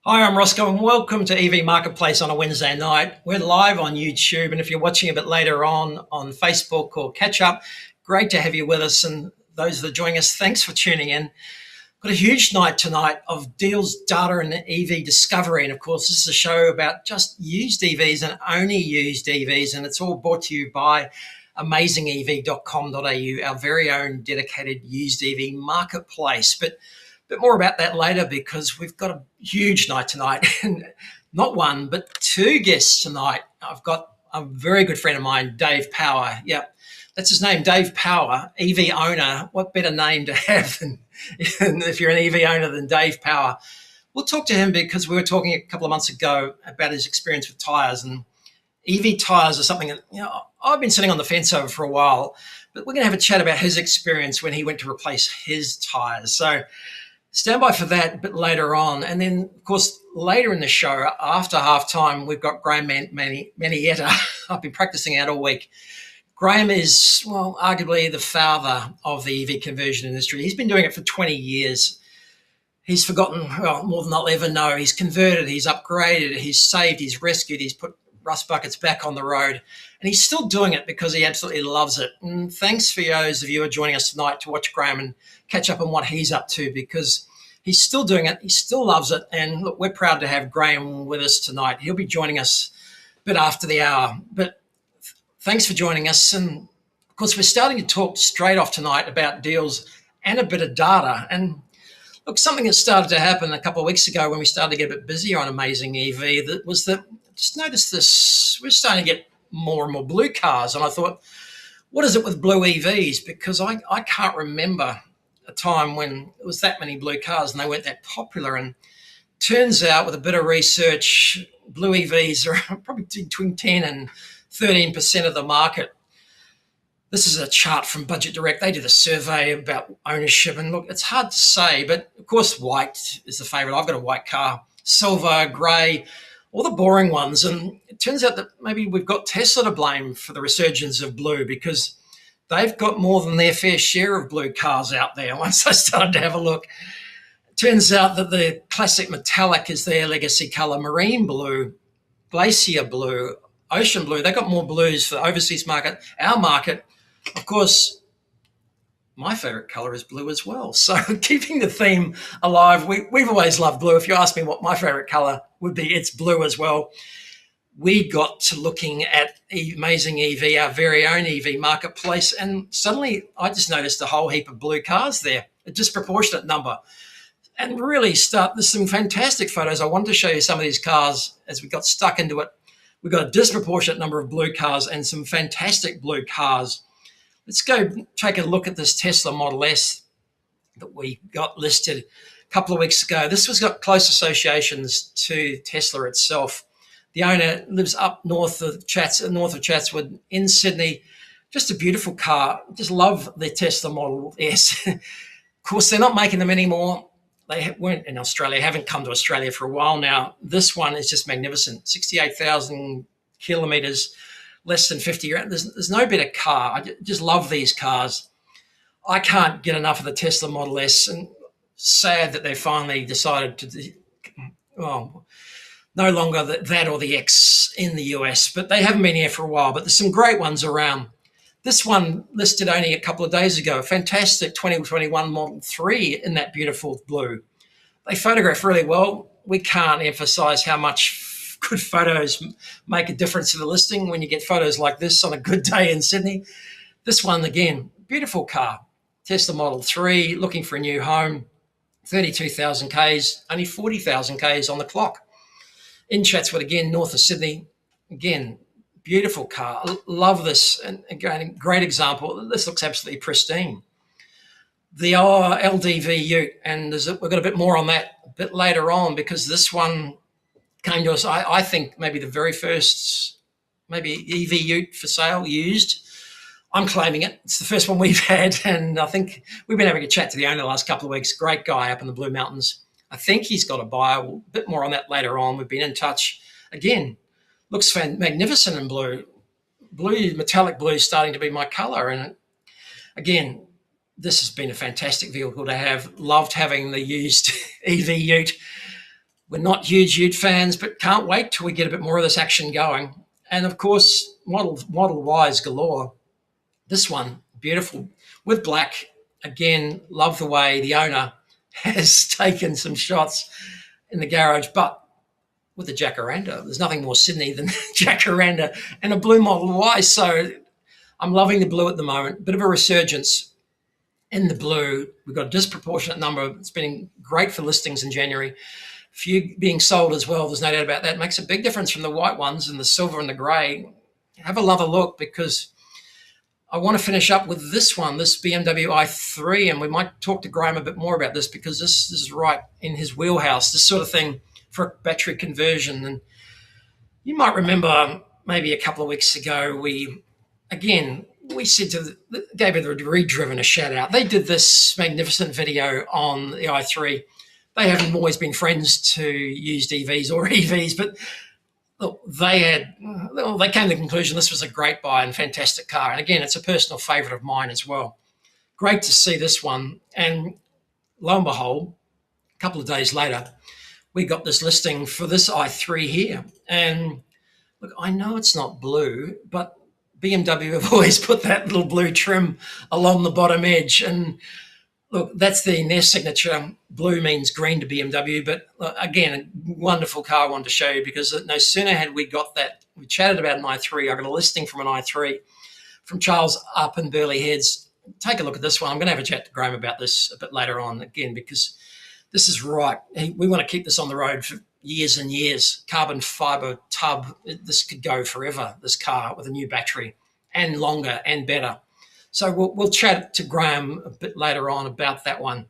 Hi, I'm Roscoe, and welcome to EV Marketplace on a Wednesday night. We're live on YouTube, and if you're watching a bit later on Facebook or catch up, great to have you with us. And those that are joining us, thanks for tuning in. Got a huge night tonight of deals, data, and EV discovery. And of course, this is a show about just used EVs and only used EVs, and it's all brought to you by amazingev.com.au, our very own dedicated used EV marketplace. But bit more about that later because we've got a huge night tonight and not one but two guests tonight. I've got a very good friend of mine, Dave Power. Yep, that's his name, Dave Power, EV owner. What better name to have than if you're an EV owner than Dave Power? We'll talk to him because we were talking a couple of months ago about his experience with tyres, and EV tyres are something that I've been sitting on the fence over for a while, but we're going to have a chat about his experience when he went to replace his tyres. So stand by for that a bit later on. And then, of course, later in the show, after halftime, we've got Graeme Manietta. I've been practicing out all week. Graeme is, well, arguably the father of the EV conversion industry. He's been doing it for 20 years. He's forgotten, well, more than I'll ever know. He's converted, he's upgraded, he's saved, he's rescued, he's put rust buckets back on the road. And he's still doing it because he absolutely loves it. And thanks for those of you who are joining us tonight to watch Graeme and catch up on what he's up to, because he's still doing it. He still loves it. And look, we're proud to have Graeme with us tonight. He'll be joining us a bit after the hour. But thanks for joining us. And of course, we're starting to talk straight off tonight about deals and a bit of data. And look, something that started to happen a couple of weeks ago when we started to get a bit busier on Amazing EV, that was that just noticed this, we're starting to get more and more blue cars. And I thought, what is it with blue EVs? Because I can't remember a time when it was that many blue cars and they weren't that popular. And turns out, with a bit of research, blue EVs are probably between 10 and 13% of the market. This is a chart from Budget Direct. They did a survey about ownership, and look, it's hard to say, but of course white is the favorite. I've got a white car, silver, gray, all the boring ones. And it turns out that maybe we've got Tesla to blame for the resurgence of blue, because they've got more than their fair share of blue cars out there. Once I started to have a look, it turns out that the classic metallic is their legacy color: marine blue, glacier blue, ocean blue. They've got more blues for the overseas market. Our market, of course, my favorite color is blue as well. So keeping the theme alive, we've always loved blue. If you ask me what my favorite color would be, it's blue as well. We got to looking at Amazing EV, our very own EV marketplace, and suddenly I just noticed a whole heap of blue cars there, a disproportionate number. And really there's some fantastic photos. I wanted to show you some of these cars as we got stuck into it. We've got a disproportionate number of blue cars and some fantastic blue cars. Let's go take a look at this Tesla Model S that we got listed a couple of weeks ago. This has got close associations to Tesla itself. The owner lives up north of Chatswood in Sydney. Just a beautiful car. Just love the Tesla Model S. Of course, they're not making them anymore. They weren't in Australia, haven't come to Australia for a while now. This one is just magnificent. 68,000 kilometres, less than 50 grand. There's no better car. I just love these cars. I can't get enough of the Tesla Model S, and sad that they finally decided to, well, no longer that or the X in the US, but they haven't been here for a while. But there's some great ones around. This one listed only a couple of days ago, a fantastic 2021 Model 3 in that beautiful blue. They photograph really well. We can't emphasize how much good photos make a difference to the listing when you get photos like this on a good day in Sydney. This one, again, beautiful car. Tesla Model 3, looking for a new home, 32,000 Ks, only 40,000 Ks on the clock. In Chatswood, again, north of Sydney, again, beautiful car. Love this. And again, great example. This looks absolutely pristine. The LDV Ute, and we've got a bit more on that a bit later on, because this one came to us, I think, maybe the very first, maybe EV Ute for sale, used. I'm claiming it. It's the first one we've had, and I think we've been having a chat to the owner the last couple of weeks. Great guy up in the Blue Mountains. I think he's got a buyer. A bit more on that later on. We've been in touch. Again, looks magnificent in blue. Blue, metallic blue, starting to be my color. And again, this has been a fantastic vehicle to have. Loved having the used EV Ute. We're not huge Ute fans, but can't wait till we get a bit more of this action going. And of course, Model Ys galore. This one, beautiful with black. Again, love the way the owner has taken some shots in the garage, but with the jacaranda. There's nothing more Sydney than jacaranda and a blue Model Y. So I'm loving the blue at the moment. Bit of a resurgence in the blue. We've got a disproportionate number. It's been great for listings in January. Few being sold as well. There's no doubt about that. It makes a big difference from the white ones and the silver and the grey. Have another look, because I want to finish up with this one, this BMW i3, and we might talk to Graeme a bit more about this, because this is right in his wheelhouse, this sort of thing for battery conversion. And you might remember maybe a couple of weeks ago, we said gave the Redriven a shout out. They did this magnificent video on the i3. They haven't always been friends to used EVs or EVs, but look, they came to the conclusion this was a great buy and fantastic car. And again, it's a personal favourite of mine as well. Great to see this one. And lo and behold, a couple of days later, we got this listing for this i3 here. And look, I know it's not blue, but BMW have always put that little blue trim along the bottom edge. And look, that's their signature. Blue means green to BMW, but again, a wonderful car I wanted to show you, because no sooner had we got that, we chatted about an i3. I got a listing from an i3 from Charles up in Burleigh Heads. Take a look at this one. I'm going to have a chat to Graeme about this a bit later on again, because this is right. We want to keep this on the road for years and years. Carbon fibre tub. This could go forever, this car, with a new battery, and longer and better. So we'll chat to Graeme a bit later on about that one.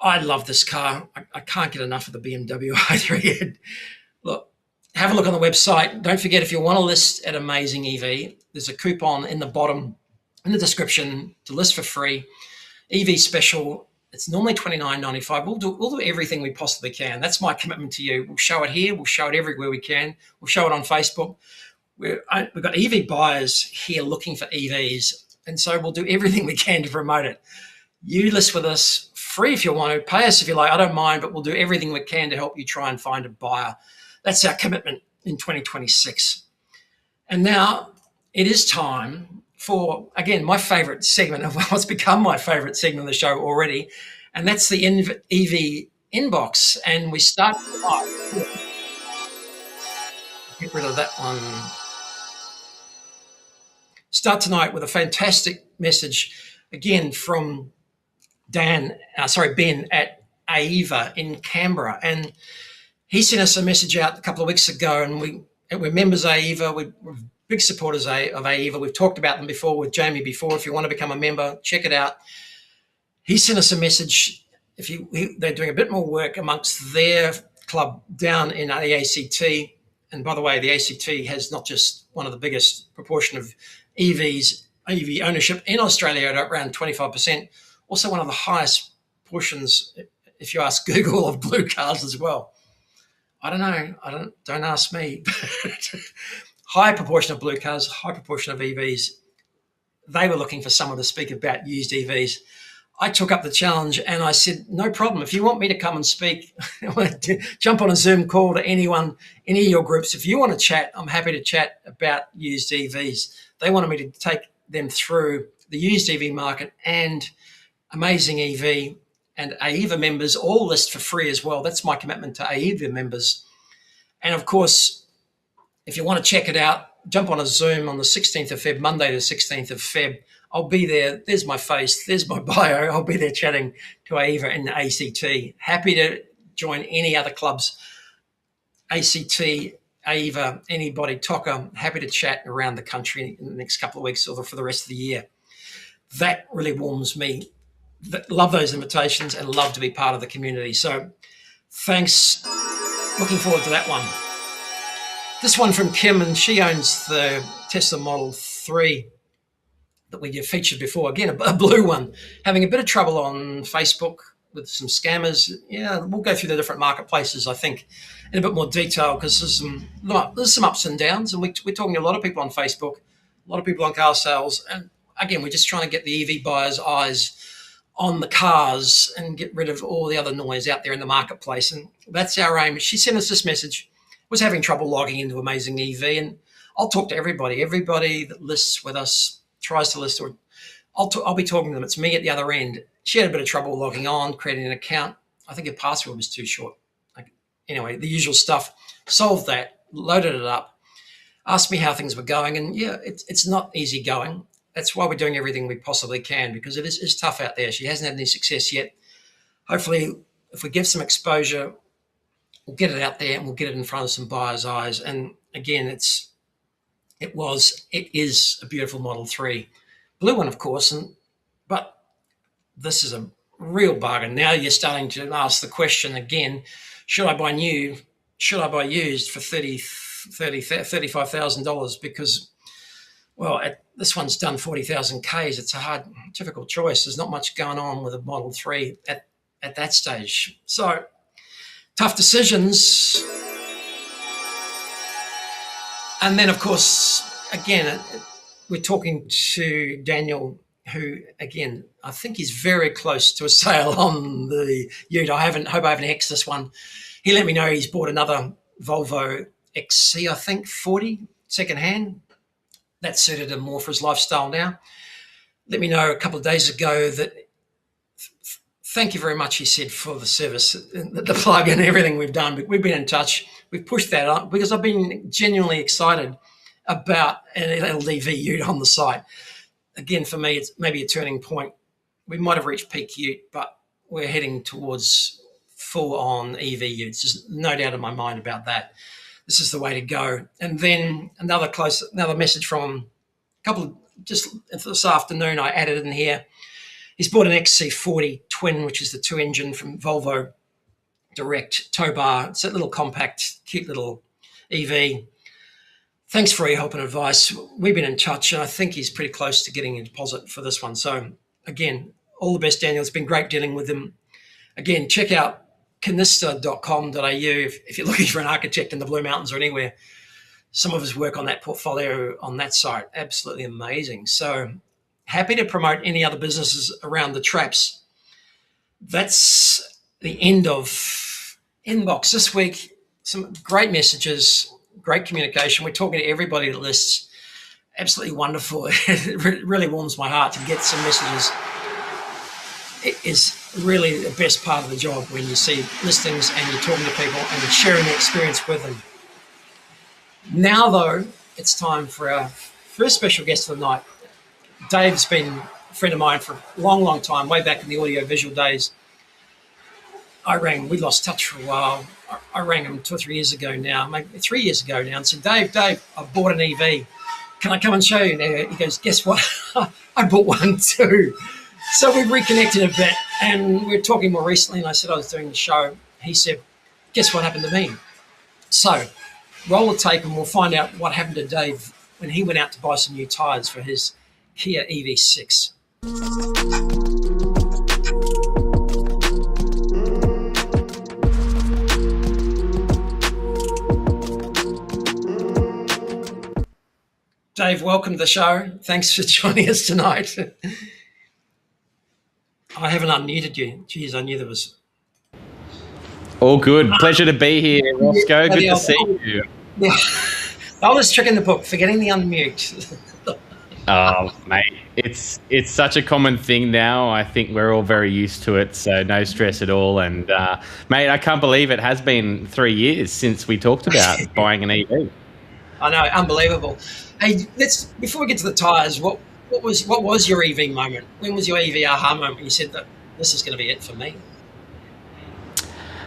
I love this car. I can't get enough of the BMW i3. Look, have a look on the website. Don't forget, if you want to list at Amazing EV, there's a coupon in the bottom, in the description, to list for free. EV special. It's normally $29.95. We'll do everything we possibly can. That's my commitment to you. We'll show it here. We'll show it everywhere we can. We'll show it on Facebook. We've got EV buyers here looking for EVs. And so we'll do everything we can to promote it. You list with us free if you want to. Pay us if you like. I don't mind, but we'll do everything we can to help you try and find a buyer. That's our commitment in 2026. And now it is time for, again, my favourite segment of what's become my favourite segment of the show already, and that's the EV inbox. And we start tonight. Get rid of that one. Start tonight with a fantastic message, again, from Ben at AEVA in Canberra. And he sent us a message out a couple of weeks ago, and we're members of AEVA. We're big supporters of AEVA. We've talked about them before with Jamie before. If you want to become a member, check it out. He sent us a message. They're doing a bit more work amongst their club down in the ACT. And by the way, the ACT has not just one of the biggest proportion of EV ownership in Australia at around 25%, also one of the highest portions, if you ask Google, of blue cars as well. I don't know. Don't ask me. High proportion of blue cars, high proportion of EVs. They were looking for someone to speak about used EVs. I took up the challenge and I said, no problem. If you want me to come and speak, jump on a Zoom call to any of your groups. If you want to chat, I'm happy to chat about used EVs. They wanted me to take them through the used EV market, and Amazing EV and AEVA members all list for free as well. That's my commitment to AEVA members. And of course, if you want to check it out, jump on a Zoom on the 16th of Feb, Monday the 16th of Feb. I'll be there. There's my face. There's my bio. I'll be there chatting to AEVA and the ACT. Happy to join any other clubs, ACT, AEVA, anybody, TOCA. Happy to chat around the country in the next couple of weeks or for the rest of the year. That really warms me. Love those invitations and love to be part of the community. So thanks. Looking forward to that one. This one from Kim, and she owns the Tesla Model 3 that we featured before. Again, a blue one. Having a bit of trouble on Facebook with some scammers. Yeah, we'll go through the different marketplaces, I think, in a bit more detail, because there's some ups and downs, and we're talking to a lot of people on Facebook, a lot of people on car sales, and again, we're just trying to get the EV buyers' eyes on the cars and get rid of all the other noise out there in the marketplace. And that's our aim. She sent us this message, was having trouble logging into Amazing EV. And I'll talk to everybody. Everybody that lists with us, tries to list, or I'll be talking to them. It's me at the other end. She had a bit of trouble logging on, creating an account. I think her password was too short. Anyway, the usual stuff. Solved that, loaded it up, asked me how things were going. And yeah, it's not easy going. That's why we're doing everything we possibly can, because it is tough out there. She hasn't had any success yet. Hopefully, if we give some exposure, we'll get it out there and we'll get it in front of some buyers' eyes. And again, it is a beautiful Model 3. Blue one, of course, but this is a real bargain. Now you're starting to ask the question again, should I buy new? Should I buy used for $35,000? Because, well, this one's done 40,000 Ks. It's a difficult choice. There's not much going on with a Model 3 at that stage. So, tough decisions. And then, of course, again, we're talking to Daniel, who, again, I think he's very close to a sale on the ute. hope I haven't hexed this one. He let me know he's bought another Volvo XC, I think, 40, secondhand. That suited him more for his lifestyle now. Let me know a couple of days ago that thank you very much, he said, for the service, the plug and everything we've done. We've been in touch. We've pushed that up because I've been genuinely excited about an LDV ute on the site. Again, for me, it's maybe a turning point. We might have reached peak ute, but we're heading towards full-on EV utes. There's no doubt in my mind about that. This is the way to go. And then another message from a couple of, just this afternoon, I added in here. He's bought an XC40 twin, which is the 2-engine from Volvo Direct tow bar. It's that little compact, cute little EV. Thanks for your help and advice. We've been in touch, and I think he's pretty close to getting a deposit for this one. So, again, all the best, Daniel. It's been great dealing with him. Again, check out canister.com.au if you're looking for an architect in the Blue Mountains or anywhere. Some of us work on that portfolio on that site. Absolutely amazing. So happy to promote any other businesses around the traps. That's the end of Inbox this week. Some great messages, great communication. We're talking to everybody that lists. Absolutely wonderful. It really warms my heart to get some messages. It is really the best part of the job when you see listings and you're talking to people and you're sharing the experience with them. Now, though, it's time for our first special guest of the night. Dave's been a friend of mine for a long, long time, way back in the audio-visual days. We lost touch for a while. I rang him 2 or 3 years ago now, maybe 3 years ago now, and said, Dave, I've bought an EV. Can I come and show you? And he goes, guess what? I bought one too. So we've reconnected a bit, and we were talking more recently, and I said I was doing the show. He said, guess what happened to me? So roll the tape, and we'll find out what happened to Dave when he went out to buy some new tyres for his Kia EV6. Dave, welcome to the show. Thanks for joining us tonight. I haven't unmuted you. Geez, I knew there was... All good. Pleasure to be here, Roscoe. Good to see you. Yeah. Oldest trick in the book, forgetting the unmute. Oh, mate, it's such a common thing now. I think we're all very used to it, so no stress at all. And, mate, I can't believe it has been 3 years since we talked about buying an EV. I know, unbelievable. Hey, before we get to the tyres, what was your EV moment? When was your EV aha moment when you said that this is going to be it for me?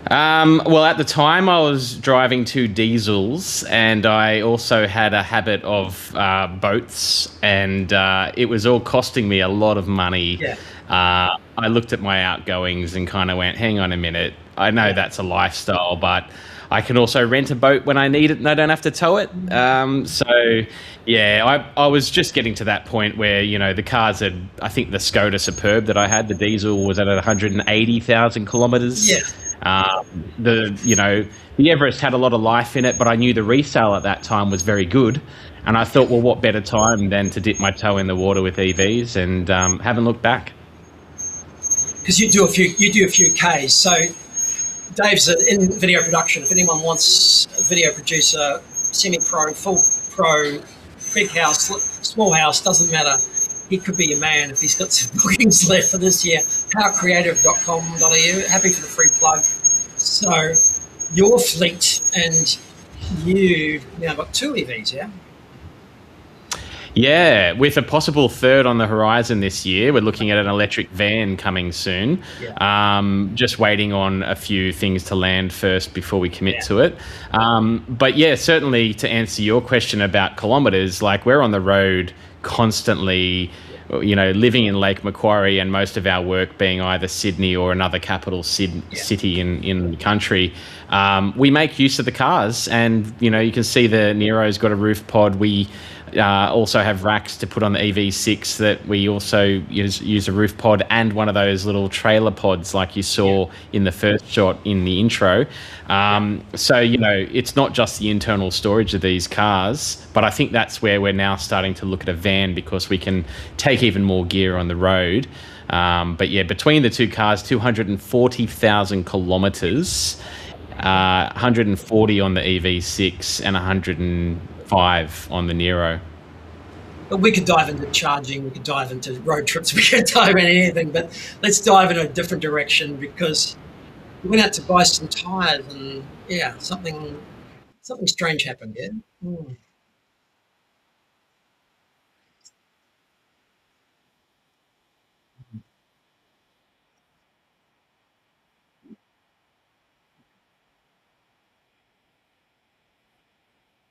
Well, at the time I was driving 2 diesels, and I also had a habit of boats, and it was all costing me a lot of money. Yeah. I looked at my outgoings and kind of went, hang on a minute, I know that's a lifestyle, but I can also rent a boat when I need it and I don't have to tow it. So, yeah, I was just getting to that point where, you know, the cars had, I think the Skoda Superb that I had, the diesel was at 180,000 kilometres. Yeah. The Everest had a lot of life in it, but I knew the resale at that time was very good. And I thought, well, what better time than to dip my toe in the water with EVs, and haven't looked back. because you do a few Ks. So Dave's in video production. If anyone wants a video producer, semi-pro, full pro, big house, small house, doesn't matter. He could be your man if he's got some bookings left for this year. Powercreative.com.au. Happy for the free plug. So your fleet, and you now got 2 EVs, yeah? Yeah, with a possible third on the horizon this year. We're looking at an electric van coming soon. Yeah. Just waiting on a few things to land first before we commit to it. But yeah, certainly to answer your question about kilometres, like we're on the road constantly, you know, living in Lake Macquarie and most of our work being either Sydney or another capital city in the country. We make use of the cars, and, you know, you can see the Nero's got a roof pod. We also have racks to put on the EV6 that we also use a roof pod and one of those little trailer pods like you saw in the first shot in the intro. So, you know, it's not just the internal storage of these cars, but I think that's where we're now starting to look at a van, because we can take even more gear on the road. But yeah, between the two cars, 240,000 kilometres, 140 on the EV6 and 105 on the Nero. But we could dive into charging, we could dive into road trips, we could dive into anything, but let's dive in a different direction, because we went out to buy some tyres and something strange happened, yeah?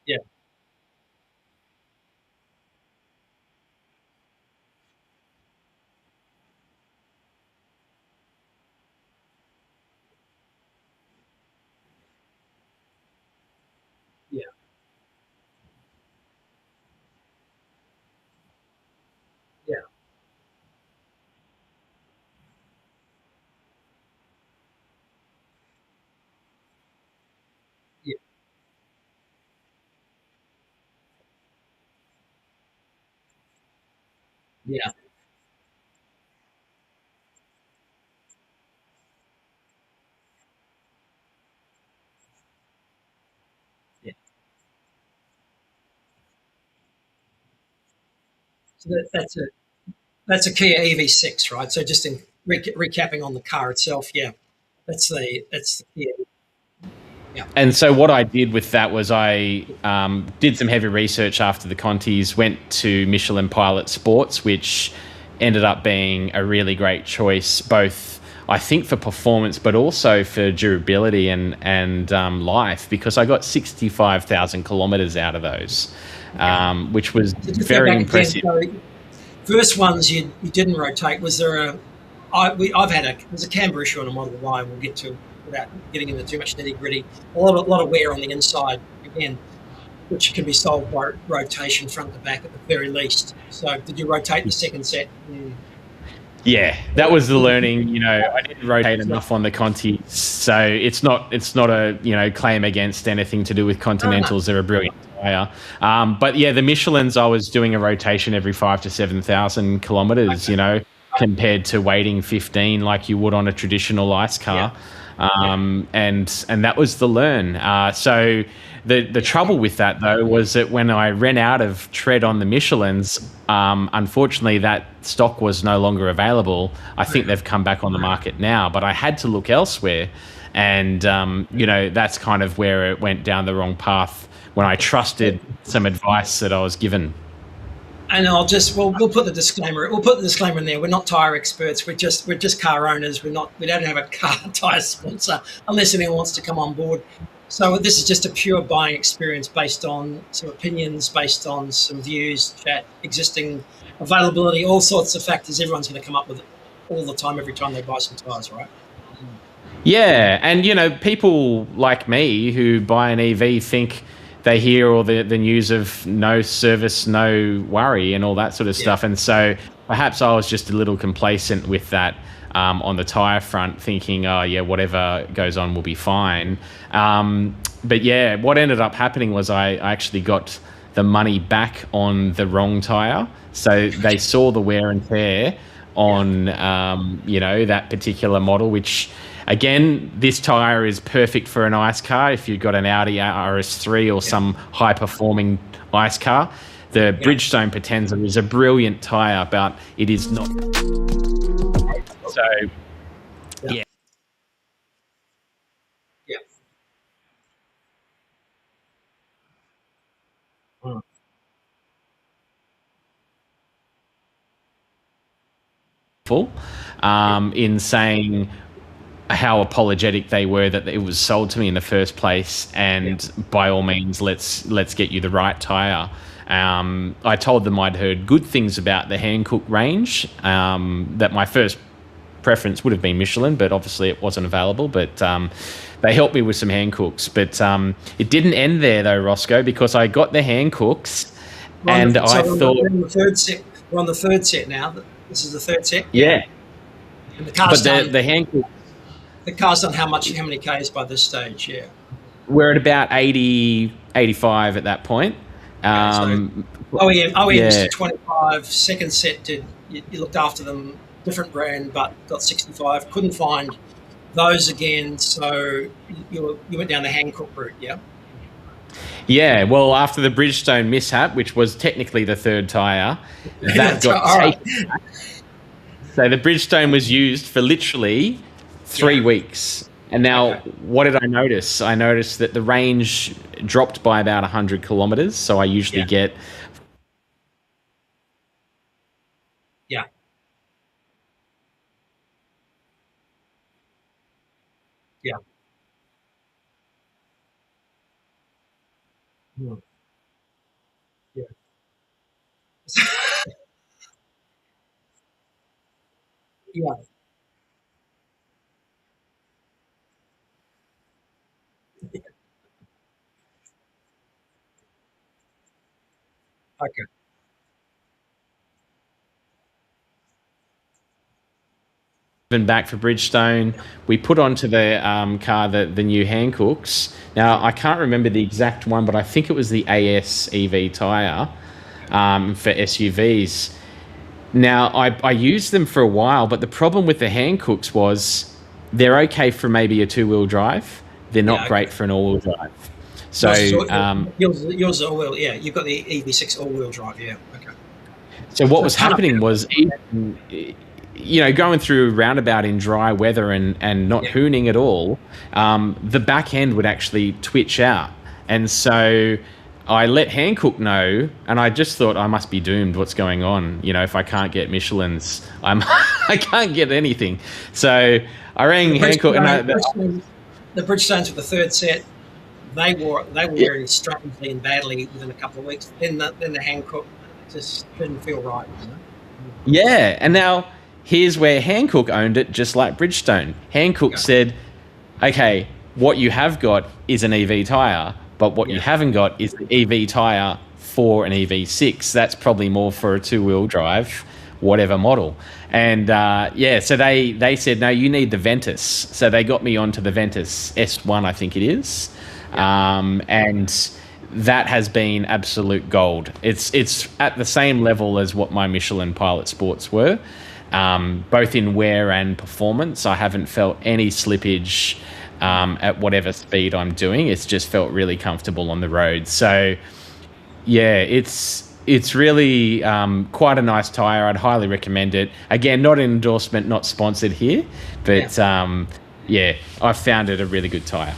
Yeah, yeah, yeah, yeah, yeah, yeah. So that's a Kia EV6, right? So just in recapping on the car itself, that's the Kia. Yeah, And so what I did with that was I did some heavy research after the Contis, went to Michelin Pilot Sports, which ended up being a really great choice, both I think for performance, but also for durability and life, because I got 65,000 kilometres out of those, which was very impressive. Again, so first ones you didn't rotate. Was there there's a camber issue on a Model Y. We'll get to without getting into too much nitty gritty. A lot of wear on the inside again, which can be solved by rotation front to back at the very least. So did you rotate the second set? Yeah, that was the learning. You know, I didn't rotate enough on the Conti, so it's not a claim against anything to do with Continentals. They're a brilliant tyre. But yeah, the Michelins, I was doing a rotation every 5,000 to 7,000 kilometres. Okay. You know, compared to waiting 15 like you would on a traditional ICE car. And that was the learn. So the trouble with that, though, was that when I ran out of tread on the Michelins, unfortunately that stock was no longer available. I think they've come back on the market now, but I had to look elsewhere. And, that's kind of where it went down the wrong path when I trusted some advice that I was given. And we'll put the disclaimer. We'll put the disclaimer in there. We're not tyre experts. We're just car owners. We don't have a car tyre sponsor unless anyone wants to come on board. So this is just a pure buying experience based on some opinions, based on some views, chat, existing availability, all sorts of factors. Everyone's going to come up with it all the time, every time they buy some tyres, right? Yeah, and people like me who buy an EV think they hear all the news of no service, no worry, and all that sort of stuff. And so perhaps I was just a little complacent with that on the tyre front, thinking, whatever goes on will be fine. But yeah, what ended up happening was I actually got the money back on the wrong tyre. So they saw the wear and tear on, that particular model, which, again, this tyre is perfect for an ice car. If you've got an Audi RS3 or some high-performing ice car, the Bridgestone Potenza is a brilliant tyre, but it is not. So, yeah. Yeah. In saying how apologetic they were that it was sold to me in the first place, and by all means, let's get you the right tyre. I told them I'd heard good things about the Hankook range, that my first preference would have been Michelin, but obviously it wasn't available. But they helped me with some Hankooks. But it didn't end there, though, Roscoe, because I got the Hankooks, and I thought... We're on the third set. We're on the third set now. This is the third set? Yeah. And the car's done... The Hankook... The car's done how many Ks by this stage, yeah? We're at about 80, 85 at that point. OEMs to 25. Second set, you looked after them, different brand, but got 65. Couldn't find those again, so you went down the Hankook route, yeah? Yeah, well, after the Bridgestone mishap, which was technically the third tyre, that got taken back. So the Bridgestone was used for literally 3 weeks. And now, what did I notice? I noticed that the range dropped by about 100 kilometres. So I usually get... Yeah. Yeah. Yeah. Yeah. Yeah. Okay. Back for Bridgestone, we put onto the car the new Hankooks. Now, I can't remember the exact one, but I think it was the AS EV tyre for SUVs. Now, I used them for a while, but the problem with the Hankooks was they're okay for maybe a two-wheel drive. They're not great for an all-wheel drive. So yours all-wheel, yeah. You've got the EV6 all-wheel drive, yeah. Okay. So what was happening was, going through a roundabout in dry weather and not hooning at all, the back end would actually twitch out. And so I let Hankook know, and I just thought I must be doomed. What's going on? If I can't get Michelin's, I can't get anything. So I rang Hankook. The Bridgestones for the third set, they were wearing strangely and badly within a couple of weeks. Then the Hankook just didn't feel right. Yeah, and now here's where Hankook owned it, just like Bridgestone. Hankook said, okay, what you have got is an EV tyre, but what you haven't got is the EV tyre for an EV6. That's probably more for a two-wheel drive, whatever model. And so they said, no, you need the Ventus. So they got me onto the Ventus S1, I think it is. And that has been absolute gold. It's at the same level as what my Michelin Pilot Sports were. Both in wear and performance. I haven't felt any slippage at whatever speed I'm doing. It's just felt really comfortable on the road. So, yeah, it's really quite a nice tyre. I'd highly recommend it. Again, not an endorsement, not sponsored here, but I found it a really good tyre.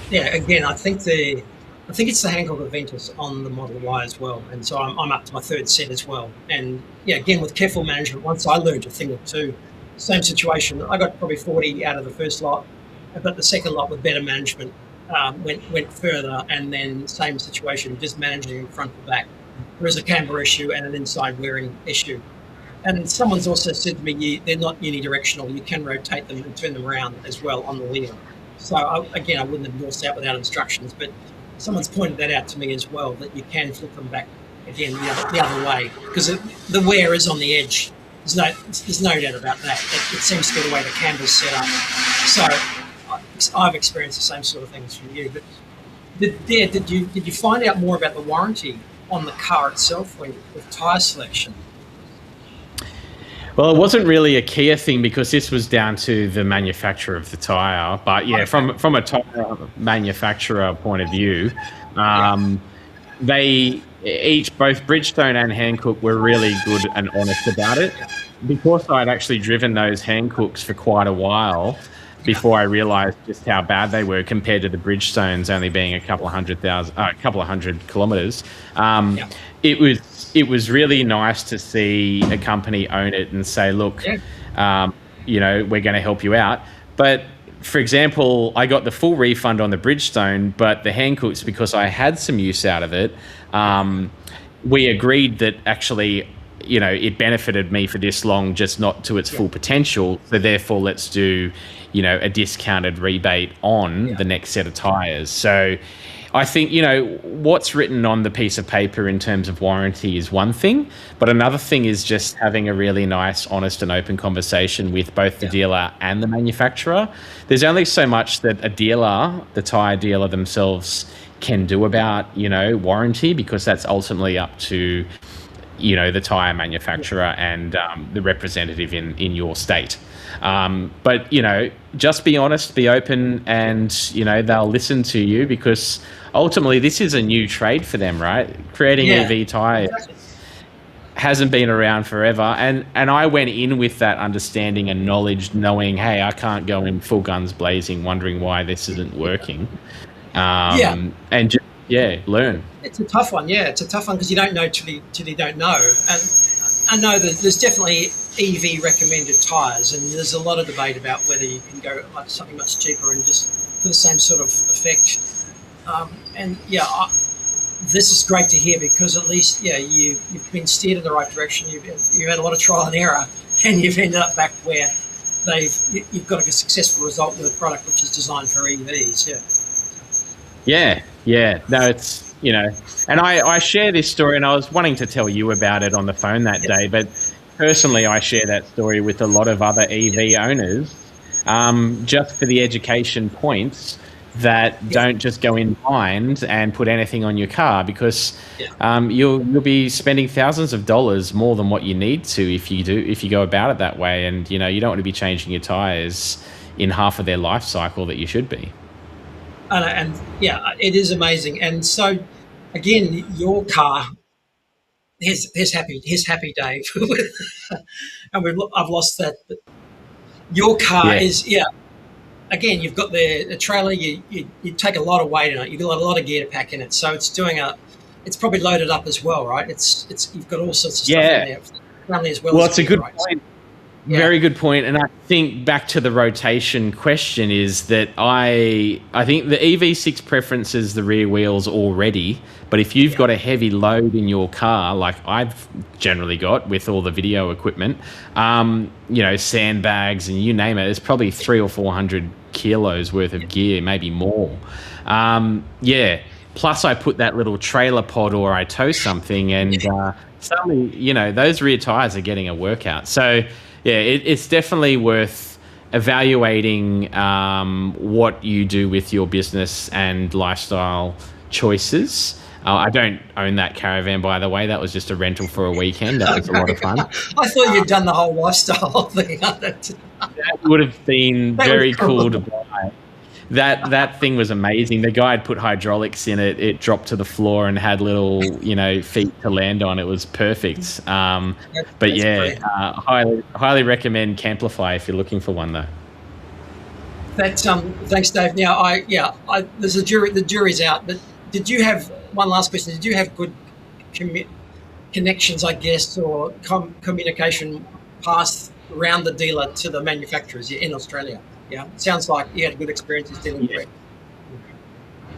Yeah, again, I think it's the Hankook Aventus on the Model Y as well, and so I'm up to my third set as well. And again, with careful management, once I learned a thing or two, same situation. I got probably 40 out of the first lot, but the second lot with better management went further, and then same situation, just managing front to back. There is a camber issue and an inside wearing issue. And someone's also said to me, they're not unidirectional. You can rotate them and turn them around as well on the wheel. So I wouldn't endorse that without instructions, but someone's pointed that out to me as well, that you can flip them back again the other way, because the wear is on the edge. There's no doubt about that. It seems to be the way the camber's set up. So I've experienced the same sort of things from you. But did you find out more about the warranty on the car itself with tyre selection? Well, it wasn't really a Kia thing because this was down to the manufacturer of the tyre. But yeah, from a tyre manufacturer point of view, they each, both Bridgestone and Hankook, were really good and honest about it. Because I'd actually driven those Hankooks for quite a while before I realised just how bad they were compared to the Bridgestones only being a couple of hundred kilometres. It was really nice to see a company own it and say, look, you know, we're going to help you out. But for example, I got the full refund on the Bridgestone, but the Hankooks, because I had some use out of it, we agreed that actually, you know, it benefited me for this long, just not to its full potential. So therefore, let's do, you know, a discounted rebate on the next set of tyres. So I think, you know, what's written on the piece of paper in terms of warranty is one thing, but another thing is just having a really nice, honest and open conversation with both the dealer and the manufacturer. There's only so much that a dealer, the tyre dealer themselves, can do about, you know, warranty, because that's ultimately up to, you know, the tyre manufacturer and the representative in your state. But, you know, just be honest, be open, and, you know, they'll listen to you, because ultimately this is a new trade for them, right? Creating EV tyres hasn't been around forever. And I went in with that understanding and knowledge, knowing, hey, I can't go in full guns blazing, wondering why this isn't working. And just, learn. It's a tough one, it's a tough one, because you don't know till you don't know. And I know that there's definitely EV recommended tyres, and there's a lot of debate about whether you can go like something much cheaper and just for the same sort of effect. This is great to hear, because at least you've been steered in the right direction. You've had a lot of trial and error, and you've ended up back where you've got a successful result with a product which is designed for EVs. No, it's, you know, and I share this story, and I was wanting to tell you about it on the phone that day, but personally I share that story with a lot of other EV owners, just for the education points that don't just go in blind and put anything on your car, because you'll be spending thousands of dollars more than what you need to if you go about it that way. And, you know, you don't want to be changing your tyres in half of their life cycle that you should be. And it is amazing. And so, again, your car, here's happy Dave, and I've lost that. But your car is again, you've got the trailer. You take a lot of weight in it. You've got a lot of gear to pack in it. So it's it's probably loaded up as well, right? It's you've got all sorts of stuff in there. Family as well. Well, it's a good point. Very good point. And I think back to the rotation question is that I think the EV6 preferences the rear wheels already, but if you've got a heavy load in your car, like I've generally got with all the video equipment, you know, sandbags and you name it, it's probably 300 or 400 kilos worth of gear, maybe more. Plus I put that little trailer pod, or I tow something, and suddenly, you know, those rear tires are getting a workout. So it's definitely worth evaluating what you do with your business and lifestyle choices. I don't own that caravan, by the way. That was just a rental for a weekend. That was a lot of fun. I thought you'd done the whole lifestyle thing. That would have been very cool to buy. That thing was amazing. The guy had put hydraulics in it. It dropped to the floor and had little, you know, feet to land on. It was perfect. Highly recommend Camplify if you're looking for one, though. Thanks, Dave. Now, there's the jury's out. But did you have one last question? Did you have good connections, I guess, or communication passed around the dealer to the manufacturers in Australia? Yeah, sounds like you had good experiences dealing with it.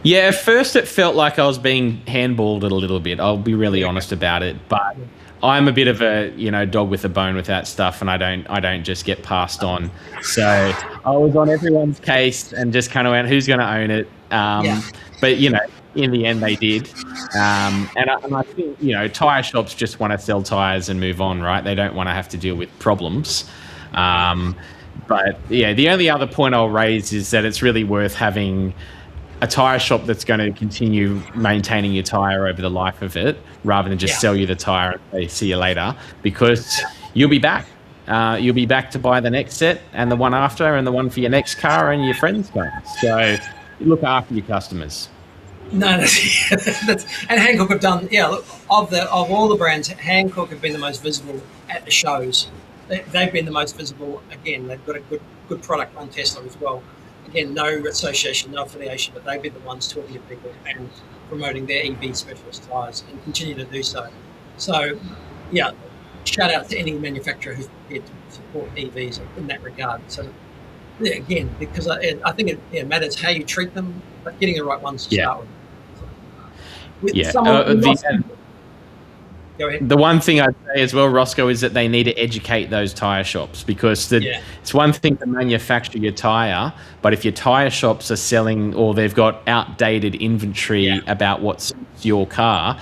Yeah, at first it felt like I was being handballed a little bit. I'll be really honest about it, but I'm a bit of a, you know, dog with a bone with that stuff, and I don't just get passed on. So I was on everyone's case and just kind of went, who's going to own it? But, you know, in the end they did. And I think, you know, tyre shops just want to sell tyres and move on, right? They don't want to have to deal with problems. But yeah, the only other point I'll raise is that it's really worth having a tyre shop that's going to continue maintaining your tyre over the life of it, rather than just sell you the tyre and say, see you later, because you'll be back. you'll be back to buy the next set and the one after and the one for your next car and your friend's car. So you look after your customers. No, and Hankook have done, look, of all the brands, Hankook have been the most visible at the shows. They've been the most visible. Again, they've got a good product on Tesla as well. Again, no association, no affiliation, but they've been the ones talking to people and promoting their EV specialist tyres and continue to do so. So, yeah, shout out to any manufacturer who's prepared to support EVs in that regard. So, yeah, again, because I think it matters how you treat them, but getting the right ones to start with. Go ahead. The one thing I'd say as well, Roscoe, is that they need to educate those tyre shops, because it's one thing to manufacture your tyre, but if your tyre shops are selling or they've got outdated inventory about what suits your car,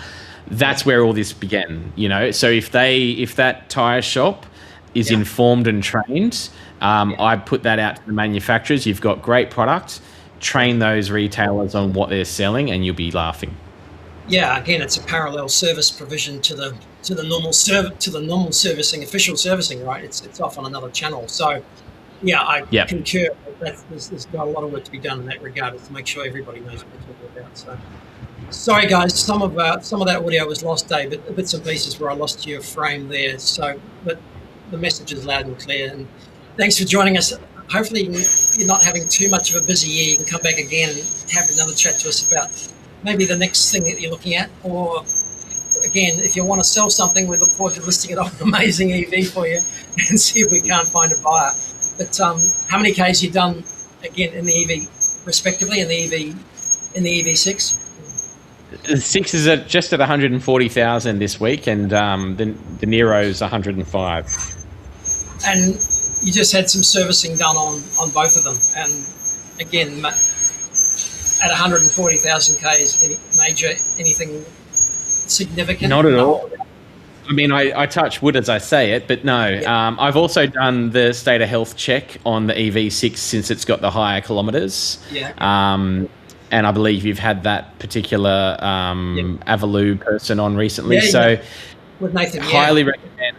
that's where all this began, you know. So if that tyre shop is informed and trained, I put that out to the manufacturers. You've got great product, train those retailers on what they're selling, and you'll be laughing. Yeah, again, it's a parallel service provision to the normal servicing, official servicing, right? It's off on another channel. So, I concur. There's got a lot of work to be done in that regard, to make sure everybody knows what we're talking about. So, sorry guys, some of that audio was lost, Dave, but bits and pieces where I lost your frame there. So, but the message is loud and clear. And thanks for joining us. Hopefully, you're not having too much of a busy year. You can come back again and have another chat to us about maybe the next thing that you're looking at, or again, if you want to sell something, we look forward to listing it on an amazing EV for you and see if we can't find a buyer. But how many Ks you done again in the EV, respectively, in the EV6? The 6 is just at 140,000 this week, and the Nero's 105. And you just had some servicing done on both of them, and again, at 140,000 Ks, anything significant? Not at all. I mean, I touch wood as I say it, but no. Yeah. I've also done the state of health check on the EV6 since it's got the higher kilometres. Yeah. And I believe you've had that particular Avalou person on recently. With Nathan, highly recommend.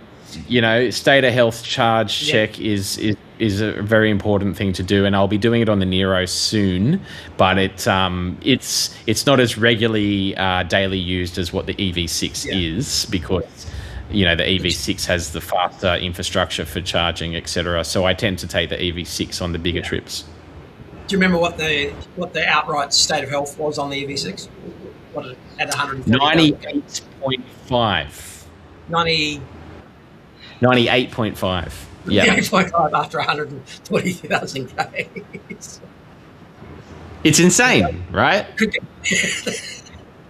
You know, state of health charge check is a very important thing to do, and I'll be doing it on the Nero soon. But it's not as regularly daily used as what the EV6 is, because the EV6 has the faster infrastructure for charging, etc. So I tend to take the EV6 on the bigger trips. Do you remember what the outright state of health was on the EV6? What at 140? 98.5. 98.5. Yeah. 98.5 after 120,000 Ks. It's insane, right?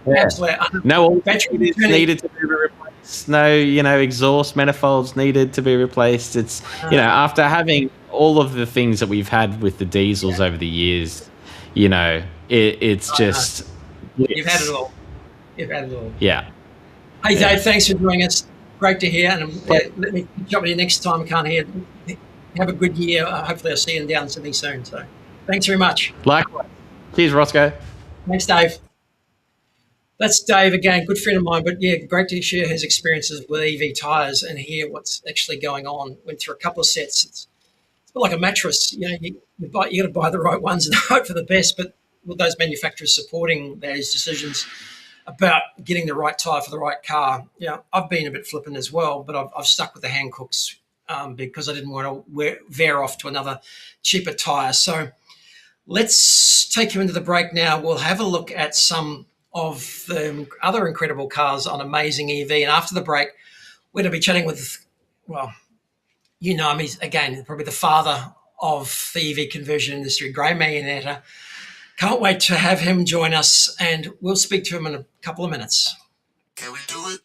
Absolutely. No batteries needed to be replaced. No, exhaust manifolds needed to be replaced. It's, after having all of the things that we've had with the diesels over the years, it's just... You've had it all. Yeah. Hey, Dave, thanks for joining us. Great to hear, and let me jump with you next time. I can't hear. Have a good year. Hopefully I'll see you down in Sydney soon. So thanks very much. Likewise. Cheers, Roscoe. Thanks, Dave. That's Dave again, good friend of mine, but great to share his experiences with EV tyres and hear what's actually going on. Went through a couple of sets. It's a bit like a mattress. You got to buy the right ones and hope for the best, but with those manufacturers supporting those decisions about getting the right tyre for the right car. I've been a bit flippant as well, but I've stuck with the Hankooks because I didn't want to veer off to another cheaper tyre. So let's take you into the break now. We'll have a look at some of the other incredible cars on Amazing EV. And after the break, we're going to be chatting with, he's, again, probably the father of the EV conversion industry, Graeme Manietta. Can't wait to have him join us, and we'll speak to him in a couple of minutes. Can we do it?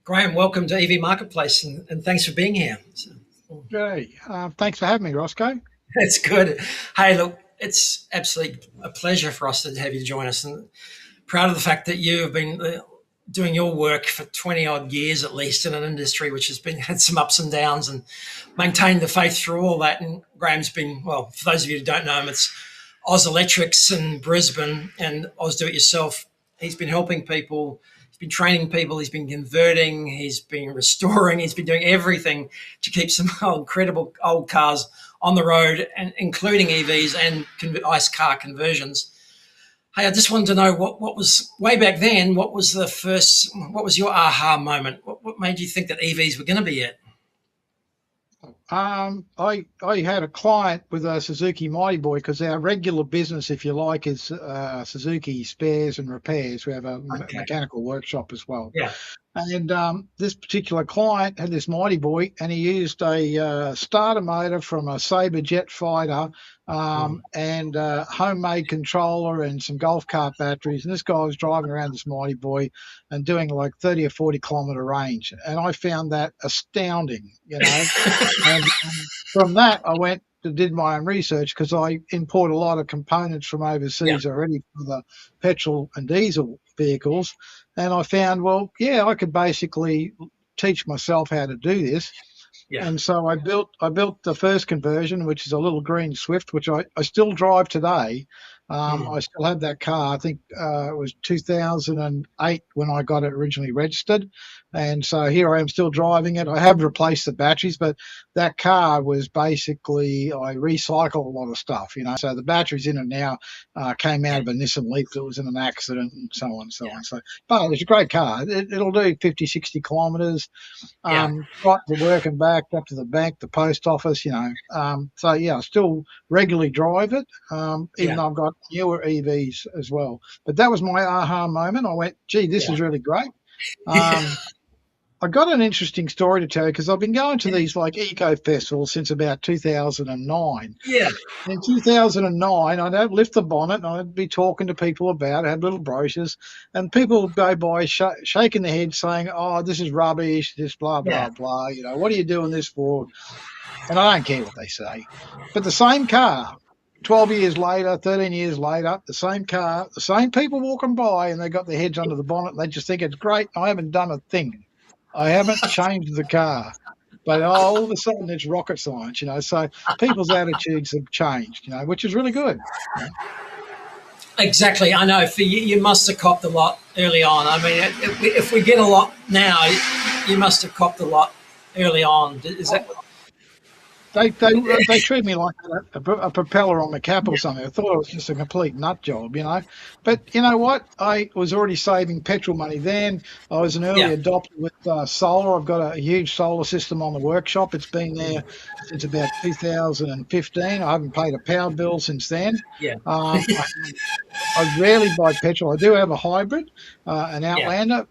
Graeme, welcome to EV Marketplace, and thanks for being here. Hey, thanks for having me, Roscoe. It's good. Hey, look, it's absolutely a pleasure for us to have you join us, and proud of the fact that you have been doing your work for 20 odd years at least in an industry which has been had some ups and downs and maintained the faith through all that. And Graham's been, well, for those of you who don't know him, it's Oz Electrics in Brisbane and Oz Do It Yourself. He's been helping people. He's been training people. He's been converting. He's been restoring. He's been doing everything to keep some incredible old cars on the road, and including EVs and ICE car conversions. Hey, I just wanted to know what was way back then. What was your aha moment? What made you think that EVs were going to be it? I had a client with a Suzuki Mighty Boy, because our regular business, if you like, is Suzuki spares and repairs. We have a mechanical workshop as well. Yeah. And this particular client had this Mighty Boy, and he used a starter motor from a Sabre jet fighter and a homemade controller and some golf cart batteries. And this guy was driving around this Mighty Boy and doing like 30 or 40 kilometre range. And I found that astounding, and from that, I went and did my own research, because I import a lot of components from overseas already for the petrol and diesel vehicles. And I found, well, yeah, I could basically teach myself how to do this. Yeah. And so I built the first conversion, which is a little green Swift, which I still drive today. I still have that car. I think it was 2008 when I got it originally registered. And so here I am still driving it. I have replaced the batteries, but that car was basically, I recycle a lot of stuff, So the batteries in it now came out of a Nissan Leaf that was in an accident, and so on and so on. So, but it's a great car. It'll do 50, 60 kilometres, right to work and back, up to the bank, the post office, So, yeah, I still regularly drive it, even though I've got newer EVs as well. But that was my aha moment. I went, gee, this is really great. I got an interesting story to tell you, because I've been going to these like eco festivals since about 2009. Yeah. In 2009, I'd lift the bonnet and I'd be talking to people about it, have little brochures, and people would go by shaking their head saying, oh, this is rubbish, this blah, blah, blah. What are you doing this for? And I don't care what they say. But the same car, 12 years later, 13 years later, the same car, the same people walking by, and they got their heads under the bonnet, and they just think it's great. I haven't done a thing. I haven't changed the car. But all of a sudden it's rocket science, So people's attitudes have changed, which is really good. Exactly. I know for you must have copped a lot early on. I mean, if we get a lot now, you must have copped a lot early on. Is that... They treat me like a propeller on the cap or something. I thought it was just a complete nut job, But you know what? I was already saving petrol money then. I was an early adopter with solar. I've got a huge solar system on the workshop. It's been there since about 2015. I haven't paid a power bill since then. Yeah. I rarely buy petrol. I do have a hybrid, an Outlander.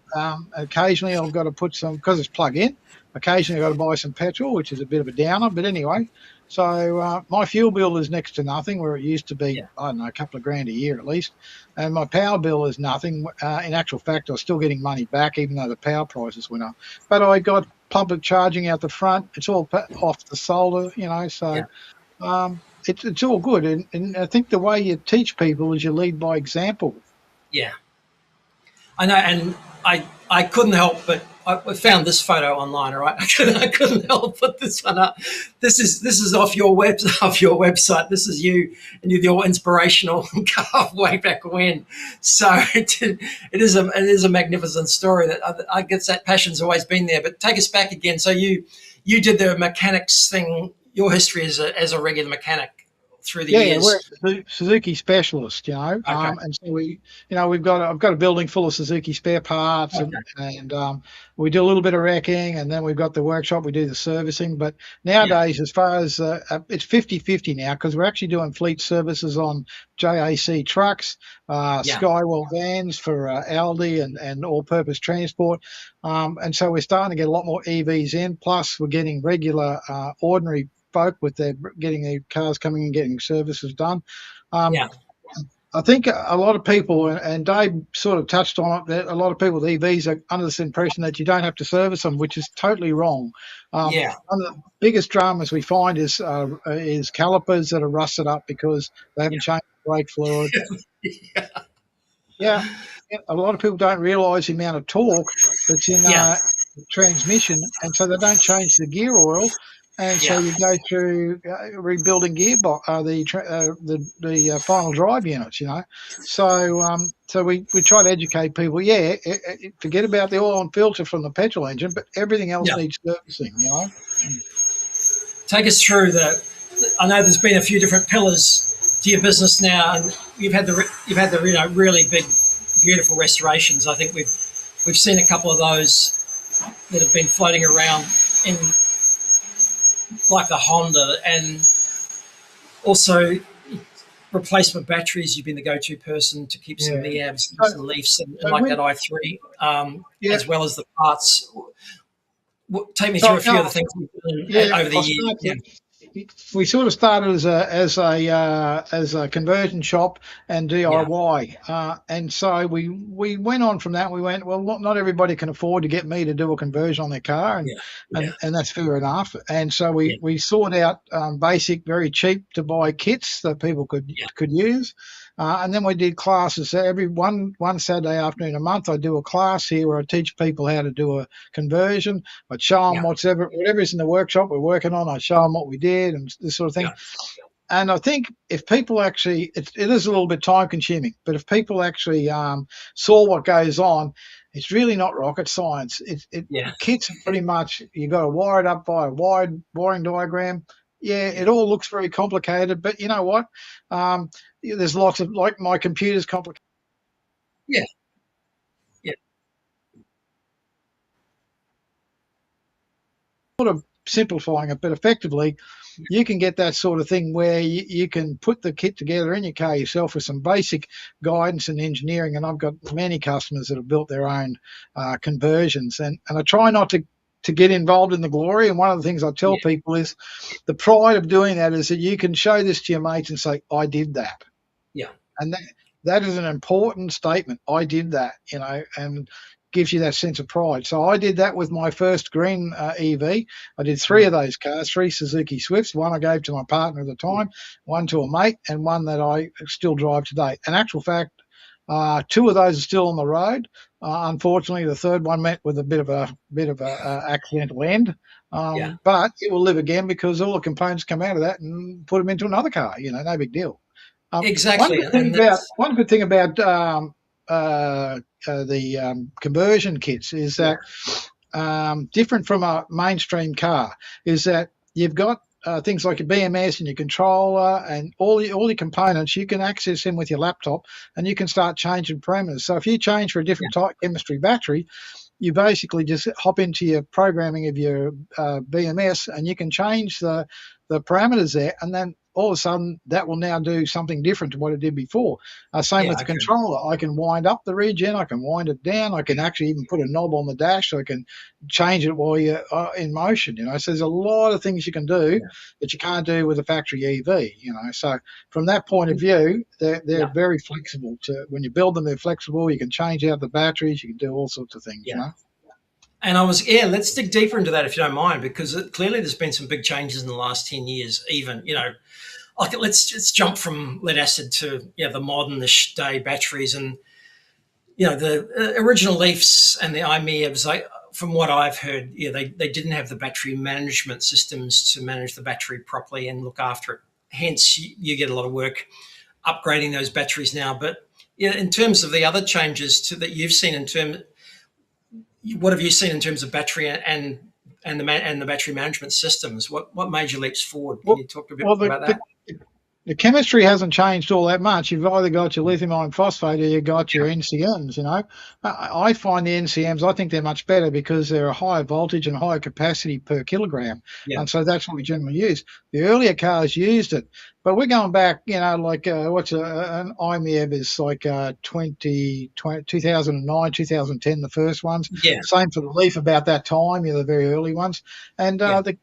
Occasionally I've got to put some, because it's plug-in. Occasionally I've got to buy some petrol, which is a bit of a downer. But anyway, so my fuel bill is next to nothing, where it used to be, I don't know, a couple of grand a year at least. And my power bill is nothing. In actual fact, I was still getting money back, even though the power prices went up. But I got public charging out the front. It's all off the solar, so it's all good. And I think the way you teach people is you lead by example. Yeah. I know, and I couldn't help but I found this photo online. All right, I couldn't help but this one up. This is off your website. This is you and your inspirational car way back when. So it is a magnificent story. That I guess that passion's always been there. But take us back again. So you did the mechanics thing. Your history as a regular mechanic through the years. We're Suzuki specialist, and so I've got a building full of Suzuki spare parts, and we do a little bit of wrecking, and then we've got the workshop. We do the servicing, but nowadays, as far as it's 50-50 now, because we're actually doing fleet services on JAC trucks, Skywell vans for Aldi and all-purpose transport, and so we're starting to get a lot more EVs in. Plus, we're getting regular ordinary folk with getting their cars coming and getting services done. I think a lot of people, and Dave sort of touched on it, that a lot of people with EVs are under this impression that you don't have to service them, which is totally wrong. Yeah. One of the biggest dramas we find is calipers that are rusted up because they haven't changed the brake fluid. Yeah. A lot of people don't realise the amount of torque that's in the transmission, and so they don't change the gear oil. And so you go through rebuilding the final drive units, you know. So we try to educate people. Yeah, forget about the oil and filter from the petrol engine, but everything else needs servicing, you know. Take us through I know there's been a few different pillars to your business now, and you've had the really big, beautiful restorations. I think we've seen a couple of those that have been floating around in, like the Honda, and also replacement batteries. You've been the go-to person to keep some i-mievs and some Leafs and like that i3, as well as the parts. Take me through a few of the things we've done over the years. We sort of started as a conversion shop and DIY, and so we went on from that. We went, well, not everybody can afford to get me to do a conversion on their car, and that's fair enough. And so we sought out basic, very cheap to buy kits that people could use. And then we did classes. So every one Saturday afternoon a month, I do a class here where I teach people how to do a conversion. I'd show them whatever's in the workshop we're working on. I show them what we did and this sort of thing. And I think if people actually, it is a little bit time consuming, but if people actually saw what goes on, it's really not rocket science. Kits are pretty much, you've got to wire it up by a wide wiring diagram. Yeah, it all looks very complicated, but you know what? There's lots of, like, my computer's complicated. Sort of simplifying it, but effectively you can get that sort of thing where you can put the kit together in your car yourself with some basic guidance and engineering. And I've got many customers that have built their own conversions, and I try not to get involved in the glory. And one of the things I tell people is the pride of doing that is that you can show this to your mates and say, I did that. Yeah. And that is an important statement. I did that, you know, and gives you that sense of pride. So I did that with my first green EV. I did 3 of those cars, 3 Suzuki Swifts. One I gave to my partner at the time, one to a mate, and one that I still drive today. In actual fact, 2 of those are still on the road. Unfortunately, the third one met with a bit of a accidental end, but it will live again because all the components come out of that and put them into another car. You know, no big deal. Exactly. One good thing about the conversion kits is that different from a mainstream car is that you've got things like your BMS and your controller and all your components. You can access them with your laptop, and you can start changing parameters. So if you change for a different type chemistry battery, you basically just hop into your programming of your BMS, and you can change the parameters there, and then all of a sudden that will now do something different to what it did before. Same with the controller. I can wind up the regen, I can wind it down, I can actually even put a knob on the dash so I can change it while you're in motion, you know. So there's a lot of things you can do that you can't do with a factory EV, you know. So from that point of view, they're very flexible. When you build them, they're flexible. You can change out the batteries, you can do all sorts of things, you know. And let's dig deeper into that if you don't mind, because clearly there's been some big changes in the last 10 years, even, you know. Let's jump from lead acid to the modern-ish day batteries, and the original Leafs and the i-mievs. From what I've heard, they didn't have the battery management systems to manage the battery properly and look after it. Hence, you get a lot of work upgrading those batteries now. But in terms of the other changes that you've seen, what have you seen in terms of battery and the battery management systems? What major leaps forward? Can you talk a bit about that? The chemistry hasn't changed all that much. You've either got your lithium iron phosphate or you've got your NCMs, you know. I find the NCMs, I think they're much better because they're a higher voltage and higher capacity per kilogram. And so that's what we generally use. The earlier cars used it, but we're going back, you know, like what's an i-miev is like 2009, 2010, the first ones. Same for the Leaf about that time, the very early ones. And the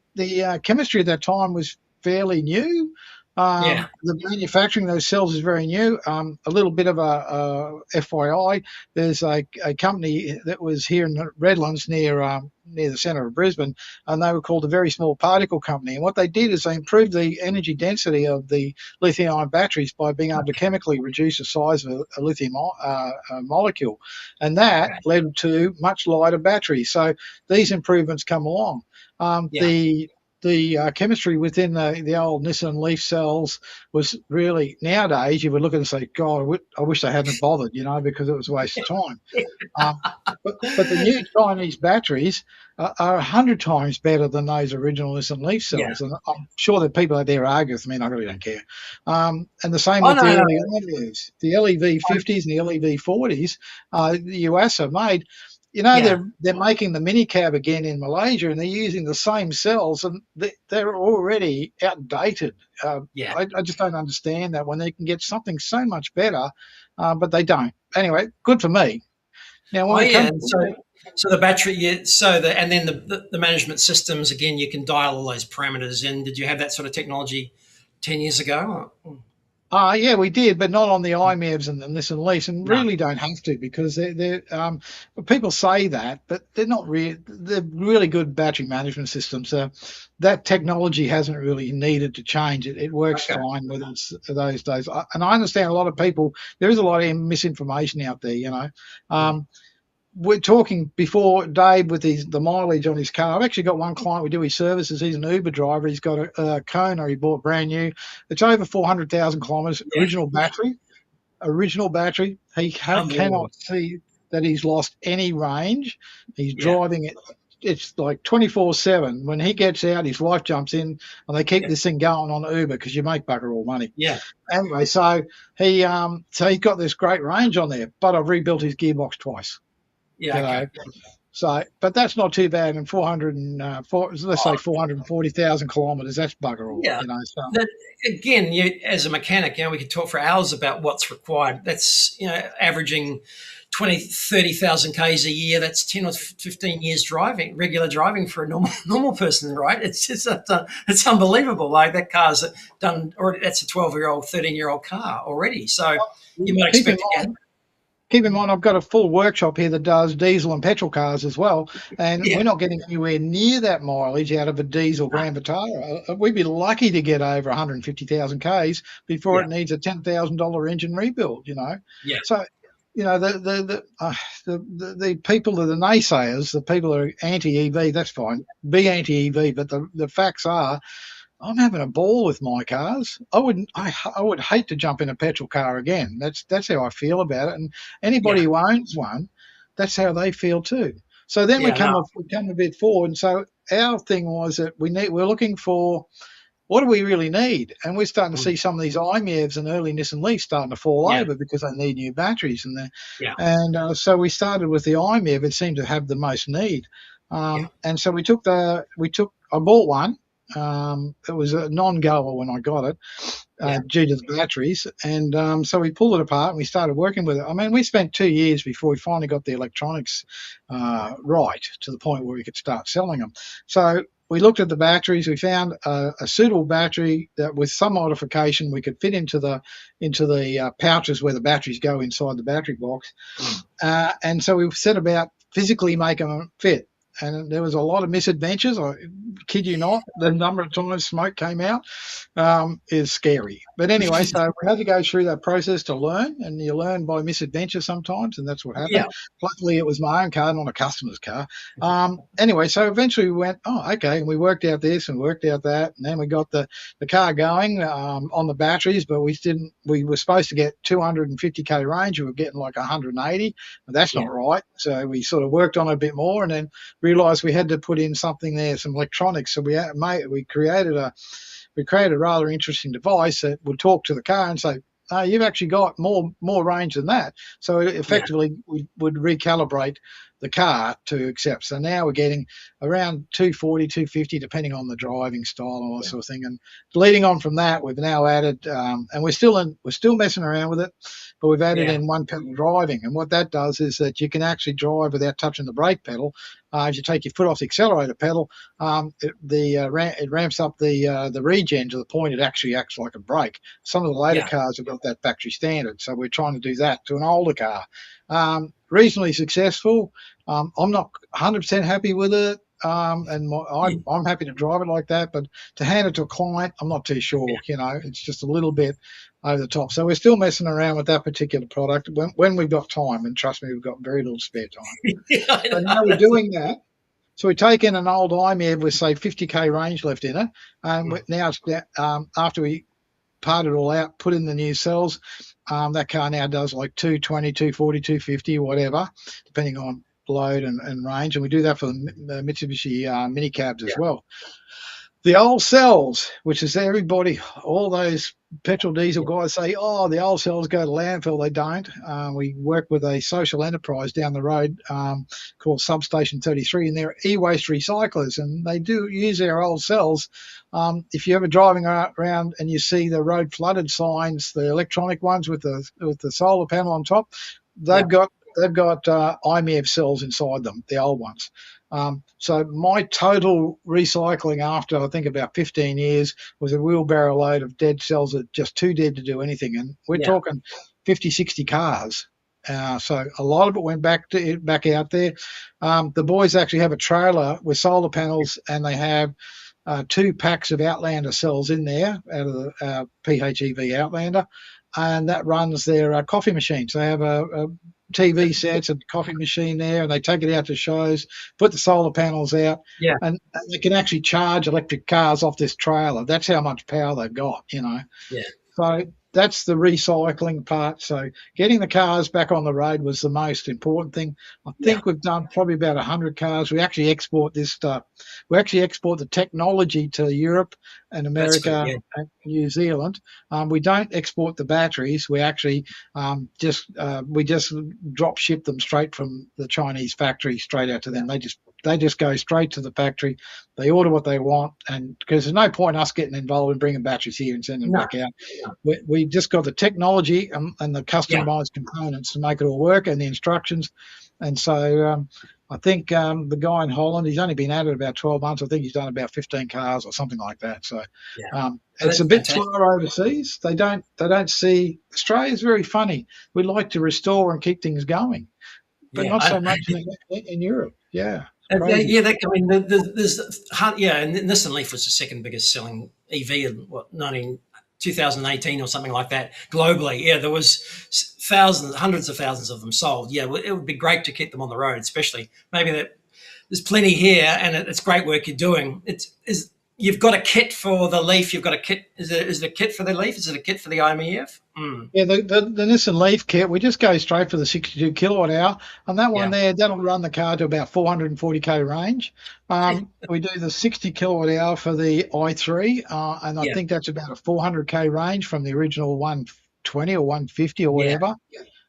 chemistry at that time was fairly new. Yeah. The manufacturing of those cells is very new. A little bit of a FYI, there's a company that was here in the Redlands near the centre of Brisbane, and they were called a Very Small Particle Company. And what they did is they improved the energy density of the lithium-ion batteries by being able to chemically reduce the size of a lithium molecule, and that Okay. led to much lighter batteries. So these improvements come along. Yeah. The chemistry within the old Nissan Leaf cells was really, nowadays you would look at it and say, God, I wish they hadn't bothered, because it was a waste of time. But the new Chinese batteries are 100 times better than those original Nissan Leaf cells. Yeah. And I'm sure that people out there argue with me, and I really don't care. And the same Oh, with the no, no. early IMIEVs. The LEV 50s and the LEV 40s, the US have made. Yeah. They're making the mini cab again in Malaysia, and they're using the same cells, and they're already outdated. Yeah. I just don't understand that when they can get something so much better, but they don't. Anyway, good for me. Now, when Oh, it yeah. comes And so the battery, yeah. So and then the management systems, again, you can dial all those parameters in. Did you have that sort of technology 10 years ago? yeah, we did, but not on the i-mieves and the Nissan Leafs, and No. really don't have to, because they're people say that, but they're not really. They're really good battery management systems. That technology hasn't really needed to change. It works Okay. fine with those days. And I understand a lot of people. There is a lot of misinformation out there. We're talking before, Dave, with the mileage on his car. I've actually got one client, we do his services. He's an Uber driver. He's got a Kona he bought brand new. It's over 400,000 kilometres. Yeah. Original battery. He Unbelievable. cannot see that he's lost any range. He's Yeah. driving it. It's like 24/7. When he gets out, his wife jumps in, and they keep Yeah. this thing going on Uber because you make bugger all money. Yeah. Anyway, so he's got this great range on there, but I've rebuilt his gearbox twice. Yeah. Okay. So, but that's not too bad. And 440,000 kilometres, that's bugger all. Yeah. So. That, again, as a mechanic, we could talk for hours about what's required. That's, averaging 20, 30,000 Ks a year. That's 10 or 15 years regular driving for a normal person, right? It's just, it's unbelievable. Like that car's done, or that's a 12-year-old, 13-year-old car already. So you might expect to get. Keep in mind, I've got a full workshop here that does diesel and petrol cars as well, and we're not getting anywhere near that mileage out of a diesel Grand Vitara. We'd be lucky to get over 150,000 Ks before it needs a $10,000 engine rebuild. Yeah. So, the people that are the naysayers, the people that are anti-EV, that's fine. Be anti-EV, but the facts are, I'm having a ball with my cars. I would hate to jump in a petrol car again. That's how I feel about it. And anybody who owns one, that's how they feel too. So then we come a bit forward. And so our thing was that we're looking for, what do we really need? And we're starting to see some of these i-mievs and early Nissan Leafs starting to fall over because they need new batteries. So we started with the i-miev. It seemed to have the most need. And so I bought one. It was a non-goer when I got it due to the batteries. And so we pulled it apart and we started working with it. I mean, we spent 2 years before we finally got the electronics right to the point where we could start selling them. So we looked at the batteries. We found a suitable battery that, with some modification, we could fit into the pouches where the batteries go inside the battery box. And so we set about physically making them fit. And there was a lot of misadventures. I kid you not, the number of times smoke came out is scary. But anyway, so we had to go through that process to learn, and you learn by misadventure sometimes, and that's what happened. Yeah. Luckily, it was my own car, not a customer's car. Anyway, so eventually we went, okay, and we worked out this and worked out that, and then we got the car going on the batteries, but we were supposed to get 250k range, we were getting like 180, but that's not right. So we sort of worked on it a bit more, and then realised we had to put in something there, some electronics. So we created a rather interesting device that would talk to the car and say, you've actually got more range than that. So it effectively would recalibrate the car to accept. So now we're getting around 240, 250, depending on the driving style and all that sort of thing. And leading on from that, we've now added, and we're still messing around with it, but we've added in one pedal driving. And what that does is that you can actually drive without touching the brake pedal. If you take your foot off the accelerator pedal, it ramps up the regen to the point it actually acts like a brake. Some of the later cars have got that factory standard, so we're trying to do that to an older car. Reasonably successful. I'm not 100% happy with it, and I'm happy to drive it like that, but to hand it to a client, I'm not too sure. It's just a little bit over the top. So we're still messing around with that particular product when we've got time, and trust me, we've got very little spare time. So now we're doing that. So we take in an old i-miev with, say, 50k range left in it, and now it's after we part it all out, put in the new cells. That car now does like 220, 240, 250, whatever, depending on load and range. And we do that for the Mitsubishi mini cabs as well. The old cells, which is everybody, all those petrol diesel guys say, oh, the old cells go to landfill. They don't. We work with a social enterprise down the road called Substation 33, and they're e-waste recyclers, and they do use their old cells. If you're ever driving around and you see the road flooded signs, the electronic ones with the solar panel on top, they've got i-miev cells inside them, the old ones. So my total recycling after, I think, about 15 years was a wheelbarrow load of dead cells that just too dead to do anything. And we're talking 50, 60 cars. So a lot of it went back out there. The boys actually have a trailer with solar panels, and they have 2 packs of Outlander cells in there out of the PHEV Outlander, and that runs their coffee machines. They have a TV sets and coffee machine there, and they take it out to shows, put the solar panels out, and they can actually charge electric cars off this trailer. That's how much power they've got, So that's the recycling part. So getting the cars back on the road was the most important thing. I think we've done probably about 100 cars. We actually export this stuff. We actually export the technology to Europe and America and New Zealand. We don't export the batteries. We actually just drop ship them straight from the Chinese factory straight out to them. They just go straight to the factory. They order what they want, and because there's no point us getting involved in bringing batteries here and sending them back out. We just got the technology and the customized components to make it all work, and the instructions. And so I think the guy in Holland, he's only been at it about 12 months. I think he's done about 15 cars or something like that. So it's a bit slower overseas. They don't see. Australia's very funny. We like to restore and keep things going, but not so much in Europe. Yeah. And there's and Nissan Leaf was the second biggest selling EV in 2018 or something like that globally. Yeah, there was hundreds of thousands of them sold. Yeah, it would be great to keep them on the road, especially maybe there's plenty here, and it's great work you're doing. You've got a kit for the Leaf. You've got a kit. Is it a kit for the Leaf? Is it a kit for the i-miev? Yeah, the Nissan Leaf kit, we just go straight for the 62 kilowatt hour. And that one there, that'll run the car to about 440k range. We do the 60 kilowatt hour for the i3, and I think that's about a 400k range from the original 120 or 150 or whatever.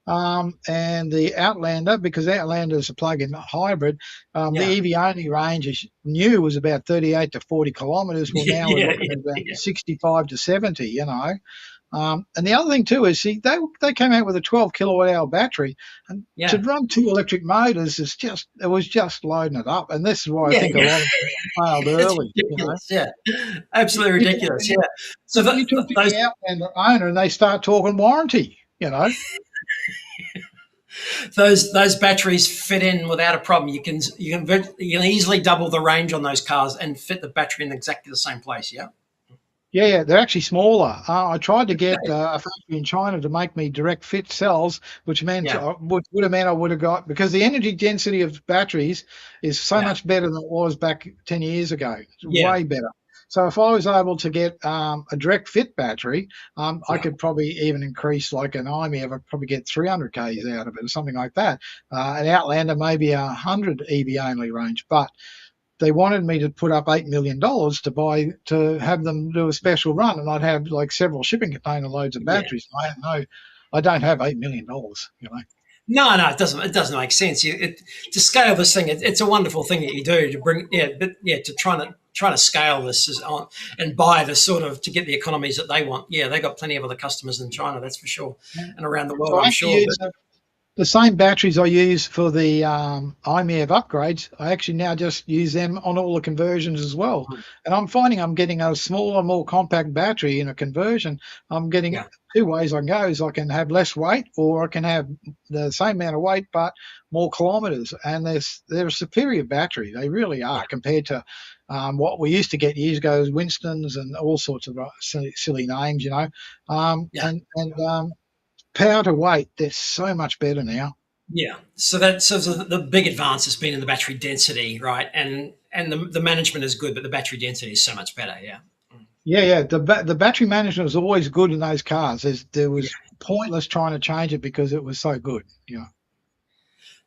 And the Outlander, because Outlander is a plug-in hybrid, the EV only range is new was about 38 to 40 kilometres. Well, now we're looking at about 65 to 70, And the other thing too is, they came out with a 12 kilowatt hour battery, and to run 2 electric motors it was just loading it up. And this is why I think a lot of people failed early. Ridiculous, absolutely ridiculous. So you talk to the Outlander owner, and they start talking warranty. Those batteries fit in without a problem. You can easily double the range on those cars and fit the battery in exactly the same place. Yeah, they're actually smaller. I tried to get a factory in China to make me direct fit cells, which meant would have meant I would have got, because the energy density of batteries is so much better than it was back 10 years ago. It's way better. So if I was able to get a direct fit battery, I could probably even increase, like an i-miev, I'd probably get 300 Ks out of it or something like that. An Outlander, maybe 100 EV only range. But they wanted me to put up $8 million to have them do a special run, and I'd have like several shipping container loads of batteries. I don't have $8 million, No, no, it doesn't. It doesn't make sense. To scale this thing, it's a wonderful thing that you do to bring, but to try to scale this and buy the sort of to get the economies that they want. Yeah, they got plenty of other customers in China, that's for sure, and around the world, So I I'm actually sure. use the same batteries I use for the i-miev upgrades. I actually now just use them on all the conversions as well. And I'm finding I'm getting a smaller, more compact battery in a conversion. I'm getting Yeah, two ways I can go is I can have less weight or I can have the same amount of weight but more kilometres. And they're a superior battery. They really are compared to what we used to get years ago as Winston's and all sorts of silly names, you know. yeah. Power to weight, they're so much better now. Yeah. So the big advance has been in the battery density, right? And the management is good, but the battery density is so much better. Yeah. Yeah. The battery management was always good in those cars. There Yeah. was pointless trying to change it because it was so good. Yeah.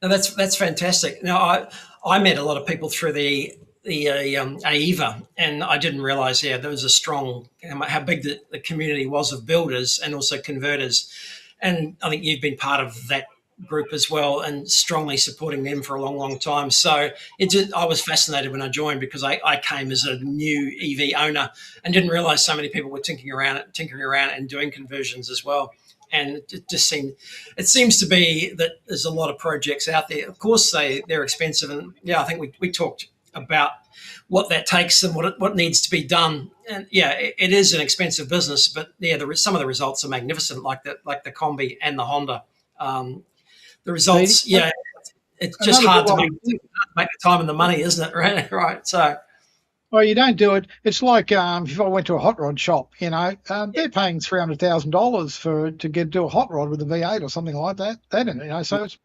No, that's fantastic. Now I met a lot of people through the AEVA, and I didn't realize there was a strong how big the community was of builders and also converters, and I think you've been part of that group as well and strongly supporting them for a long, long time. So I was fascinated when I joined because I came as a new EV owner and didn't realize so many people were tinkering around and doing conversions as well. And it seems to be that there's a lot of projects out there. Of course, they're expensive, and I think we talked about what that takes and what needs to be done. And it is an expensive business, but some of the results are magnificent, like the Combi and the Honda. The results, it's just hard to make the time and the money, isn't it? Right, right. So, well, you don't do it. It's like if I went to a hot rod shop, they're paying $300,000 to do a hot rod with a V8 or something like that. So it's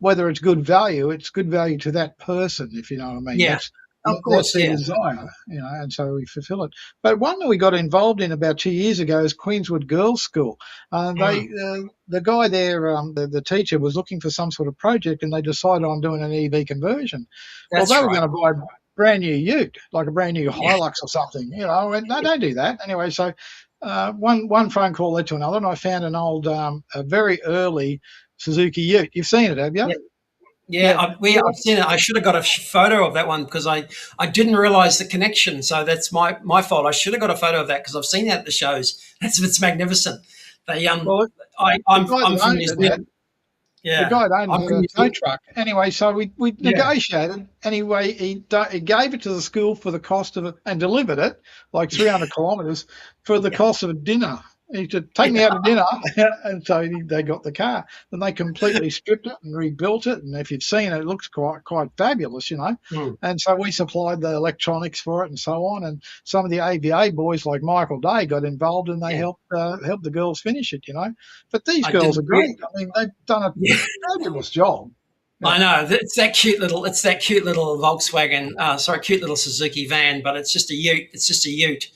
whether it's good value, it's good value to that person, if you know what I mean. Yeah, of course, that's their desire, and so we fulfill it. But one that we got involved in about 2 years ago is Queenswood Girls' School. The guy there, the teacher, was looking for some sort of project, and they decided on doing an EV conversion. That's they right. were going to buy a brand new ute, like a brand new Hilux or something, and no, don't do that. Anyway, so one phone call led to another, and I found an old, a very early Suzuki ute. You've seen it, have you? Yeah. I've seen it. I should have got a photo of that one because I didn't realise the connection. So that's my fault. I should have got a photo of that because I've seen that at the shows. It's magnificent. I'm from New Zealand. Yeah, the guy owned a tow truck. Anyway, so we negotiated. Anyway, he gave it to the school for the cost of it and delivered it, like 300 kilometres, for the cost of a dinner. He said, take me out to dinner. And so they got the car. Then they completely stripped it and rebuilt it. And if you've seen it, it looks quite fabulous, And so we supplied the electronics for it and so on. And some of the AEVA boys like Michael Day got involved and they helped the girls finish it, But these girls are great. I mean, they've done a fabulous job. Yeah. I know it's that cute little Volkswagen, cute little Suzuki van, but it's just a ute.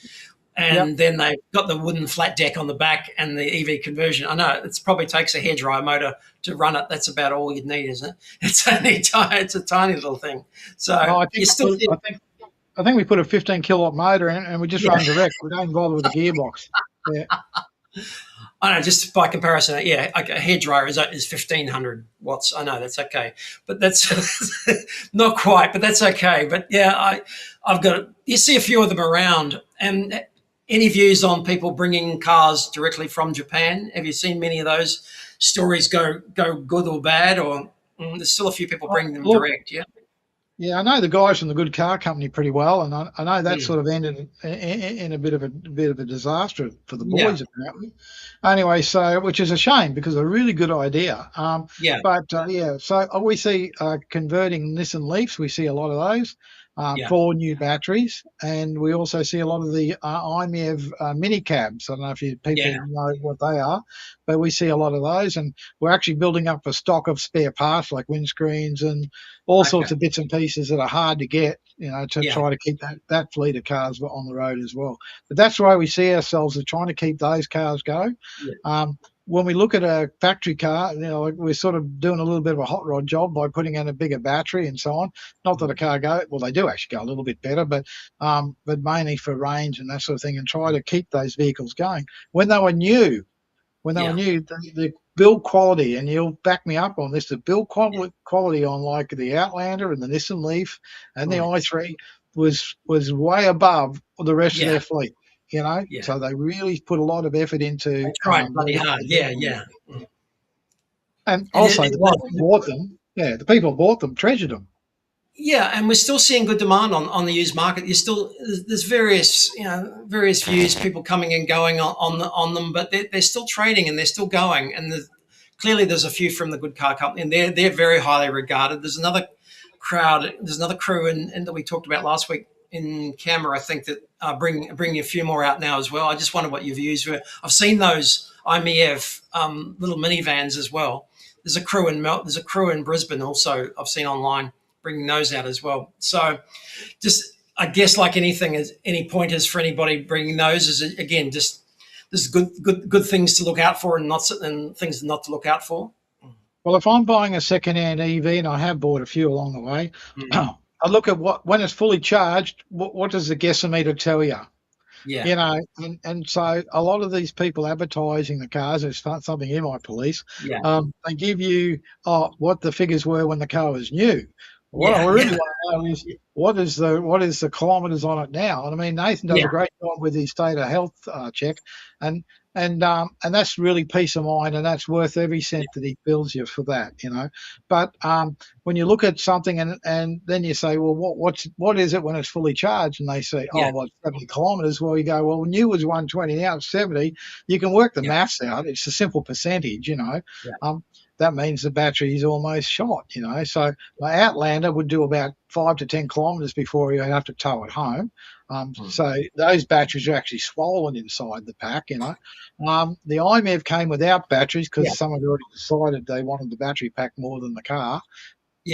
And then they've got the wooden flat deck on the back and the EV conversion. I know it probably takes a hairdryer motor to run it. That's about all you'd need, isn't it? It's a tiny little thing. So I think we put a 15 kilowatt motor in and we just run direct. We don't bother with the gearbox. Yeah. I know, just by comparison, a hairdryer is 1,500 watts. I know that's okay, but that's not quite. But that's okay. But you see a few of them around. And any views on people bringing cars directly from Japan? Have you seen many of those stories go good or bad, or there's still a few people bringing them direct? Yeah. Yeah, I know the guys from the Good Car Company pretty well, and I know that sort of ended in a bit of a disaster for the boys apparently. Anyway, so which is a shame because a really good idea. So we see converting Nissan Leafs. We see a lot of those. For new batteries, and we also see a lot of the i-miev mini cabs. I don't know if people know what they are, but we see a lot of those, and we're actually building up a stock of spare parts like windscreens and all sorts of bits and pieces that are hard to get, to try to keep that fleet of cars on the road as well. But that's why we see ourselves as trying to keep those cars going. When we look at a factory car, we're sort of doing a little bit of a hot rod job by putting in a bigger battery and so on. Not that a car they do actually go a little bit better, but mainly for range and that sort of thing, and try to keep those vehicles going. When they were new, the build quality, and you'll back me up on this, the build quality on like the Outlander and the Nissan Leaf and the i3 was way above the rest of their fleet, you know. Yeah. So they really put a lot of effort into. They tried bloody hard. Yeah. And also the people who bought them, the people who bought them treasured them. Yeah, and we're still seeing good demand on the used market. There's various views, people coming and going on them, but they're still trading and they're still going. And clearly there's a few from the Good Car Company, and they're very highly regarded. There's another crew and that we talked about last week in Canberra, I think, that bring a few more out now as well. I just wonder what your views were. I've seen those i-miev little minivans as well. There's a crew in Brisbane also I've seen online bringing those out as well. So just, I guess, like anything, any pointers for anybody bringing those is, again, just there's good things to look out for and things not to look out for. Well, if I'm buying a second-hand EV, and I have bought a few along the way, I look at when it's fully charged, what does the guessometer tell you? Yeah. You know, and so a lot of these people advertising the cars, there's something in my police, they give you what the figures were when the car was new. What I really want to know is what is the kilometres on it now? And I mean, Nathan does a great job with his state of health check, and that's really peace of mind, and that's worth every cent that he bills you for that, you know. But when you look at something and then you say, well, what is it when it's fully charged? And they say, 70 kilometres. Well, you go, well, new was 120, now it's 70. You can work the maths out. It's a simple percentage, you know. That means the battery is almost shot, you know. So my Outlander would do about 5 to 10 kilometres before you have to tow it home. So those batteries are actually swollen inside the pack, you know. The i-miev came without batteries because someone had already decided they wanted the battery pack more than the car.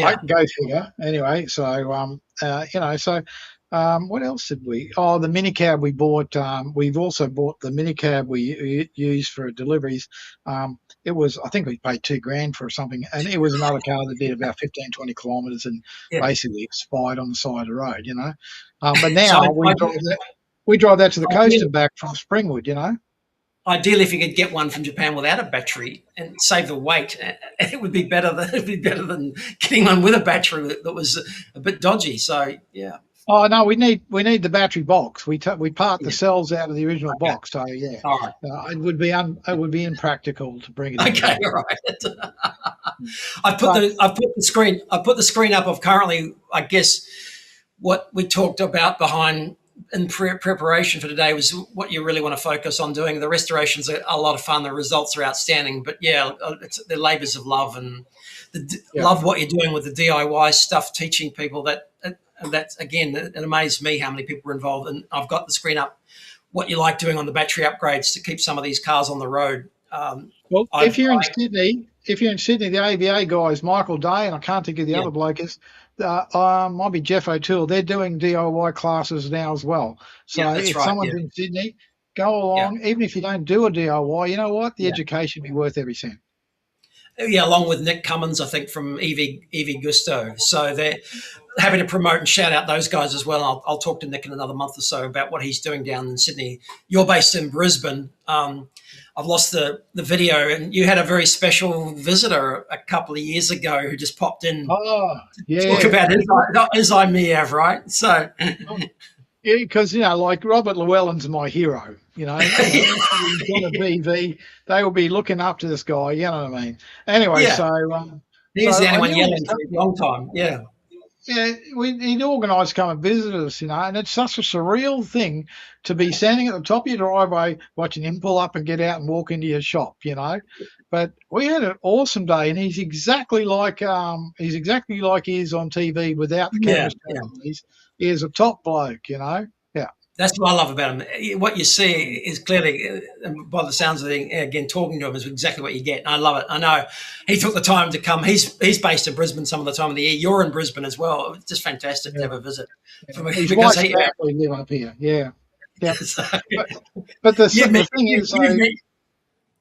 I can go figure. Anyway, so, you know, so what else did we? Oh, the minicab we bought. We've also bought the minicab we use for deliveries. It was, I think we paid $2,000 for something, and it was another car that did about 15, 20 kilometres and basically expired on the side of the road, you know. But now we drive that to the coast and back from Springwood, you know. Ideally, if you could get one from Japan without a battery and save the weight, it would be better than getting one with a battery that was a bit dodgy. So yeah. Oh no, we need the battery box. We part the cells out of the original box. So yeah, all right. It would be impractical to bring it. Okay, all right. I put the screen up of currently, I guess, what we talked about behind in preparation for today was what you really want to focus on doing. The restorations are a lot of fun. The results are outstanding, but they're labours of love, and love what you're doing with the DIY stuff, teaching people that. And that's, again, it amazed me how many people were involved. And I've got the screen up, what you like doing on the battery upgrades to keep some of these cars on the road. Well, if you're in Sydney, the AEVA guys, Michael Day, and I can't think of the other bloke is, might be Jeff O'Toole. They're doing DIY classes now as well. So if someone's in Sydney, go along. Even if you don't do a DIY, you know what? The education will be worth every cent. Yeah, along with Nick Cummins, I think, from EV Gusto. So they're happy to promote and shout out those guys as well. I'll talk to Nick in another month or so about what he's doing down in Sydney. You're based in Brisbane. I've lost the video, and you had a very special visitor a couple of years ago who just popped in to talk about his i-miev, right? So... Yeah, because, you know, like Robert Llewellyn's my hero, you know. He's got a BV. They will be looking up to this guy, you know what I mean? Anyway, he's the only one yelling for a long time, yeah. Yeah, he'd organised to come and visit us, you know, and it's such a surreal thing to be standing at the top of your driveway watching him pull up and get out and walk into your shop, you know. But we had an awesome day, and he's exactly like he is on TV without the cameras. He is a top bloke, you know. Yeah. That's what I love about him. What you see is clearly, by the sounds of it, again, talking to him is exactly what you get. And I love it. I know he took the time to come. He's based in Brisbane some of the time of the year. You're in Brisbane as well. It's just fantastic to have a visit. His wife's family live up here. Yeah. So, but the thing is,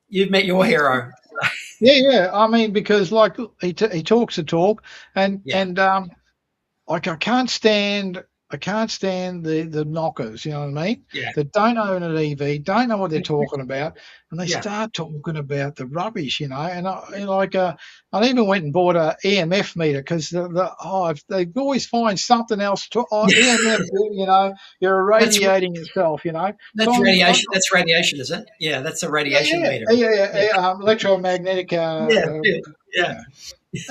you've met your hero. Yeah. I mean, because like he talks the talk, and like I can't stand I can't stand the knockers, you know what I mean? Yeah. That don't own an EV, don't know what they're talking about, and they Yeah. start talking about the rubbish, you know. And I even went and bought a EMF meter because they always find something else to EMF, you know, you're irradiating yourself, you know. That's radiation. That's radiation, is it? Yeah, that's a radiation meter. Electromagnetic. Yeah.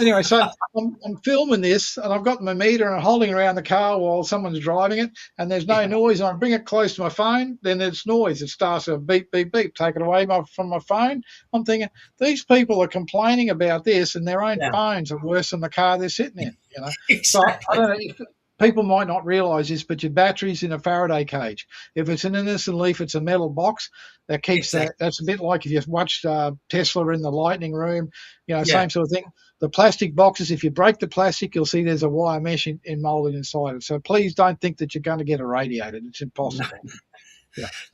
Anyway, so I'm filming this, and I've got my meter and I'm holding it around the car while someone's driving it, and there's no noise. And I bring it close to my phone, then there's noise. It starts to beep, beep, beep. Take it away from my phone. I'm thinking these people are complaining about this, and their own phones are worse than the car they're sitting in. You know, Exactly. So I don't know. People might not realise this, but your battery's in a Faraday cage. If it's an innocent leaf, it's a metal box that keeps that. That's a bit like if you watched Tesla in the Lightning Room, you know, same sort of thing. The plastic boxes, if you break the plastic, you'll see there's a wire mesh molded inside it. So please don't think that you're going to get irradiated. It's impossible.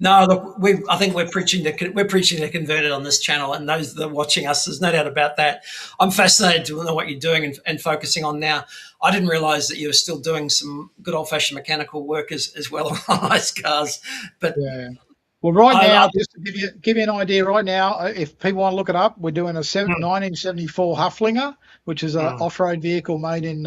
No, look, I think we're preaching the converted on this channel, and those that are watching us, there's no doubt about that. I'm fascinated to know what you're doing and focusing on now. I didn't realise that you were still doing some good old-fashioned mechanical work as well on those cars. But well, right now, just to give you an idea, right now, if people want to look it up, we're doing a 1974 Haflinger, which is an off-road vehicle made in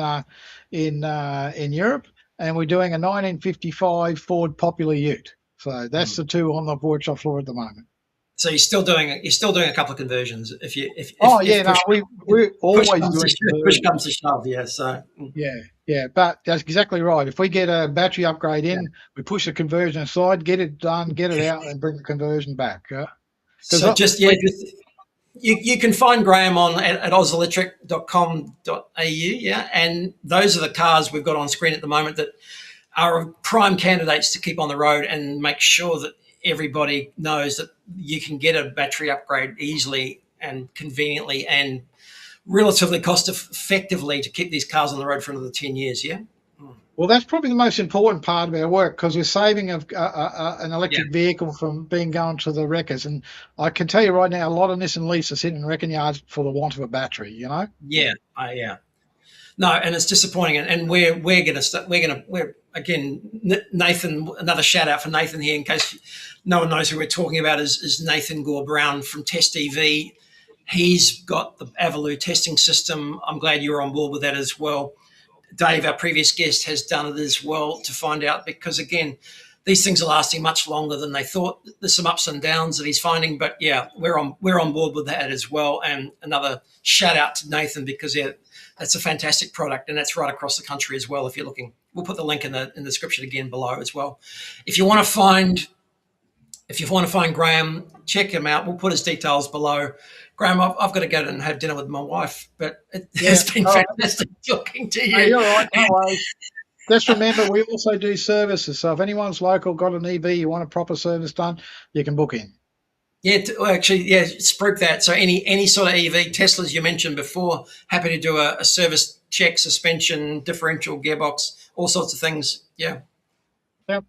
Europe, and we're doing a 1955 Ford Popular Ute. So that's the two on the workshop floor at the moment. So you're still doing a couple of conversions. We're always doing push comes to shove. Yeah. So but that's exactly right. If we get a battery upgrade in, we push the conversion aside, get it done, get it out, and bring the conversion back. So you can find Graeme at auselectric.com.au. Yeah, and those are the cars we've got on screen at the moment that are prime candidates to keep on the road and make sure that everybody knows that you can get a battery upgrade easily and conveniently and relatively cost effectively to keep these cars on the road for another 10 years. Yeah. Well, that's probably the most important part of our work because we're saving an electric vehicle from going to the wreckers. And I can tell you right now, a lot of Nissan Leafs are sitting in wrecking yards for the want of a battery, you know? Yeah. No, and it's disappointing. And we're again, Nathan, another shout out for Nathan here in case no one knows who we're talking about is Nathan Gore-Brown from Test EV. He's got the Avaloo testing system. I'm glad you're on board with that as well. Dave, our previous guest, has done it as well to find out because, again, these things are lasting much longer than they thought. There's some ups and downs that he's finding, but, we're on board with that as well. And another shout out to Nathan because, that's a fantastic product, and that's right across the country as well if you're looking. We'll put the link in the description again below as well. If you want to find Graeme, check him out. We'll put his details below. Graeme, I've got to go and have dinner with my wife, but it's been fantastic talking to you. Hey, you're all right. No worries. Just remember, we also do services. So if anyone's local, got an EV, you want a proper service done, you can book in. Yeah, spruik that. So any sort of EV, Teslas you mentioned before, happy to do a service check, suspension, differential, gearbox, all sorts of things. Yeah. Yep.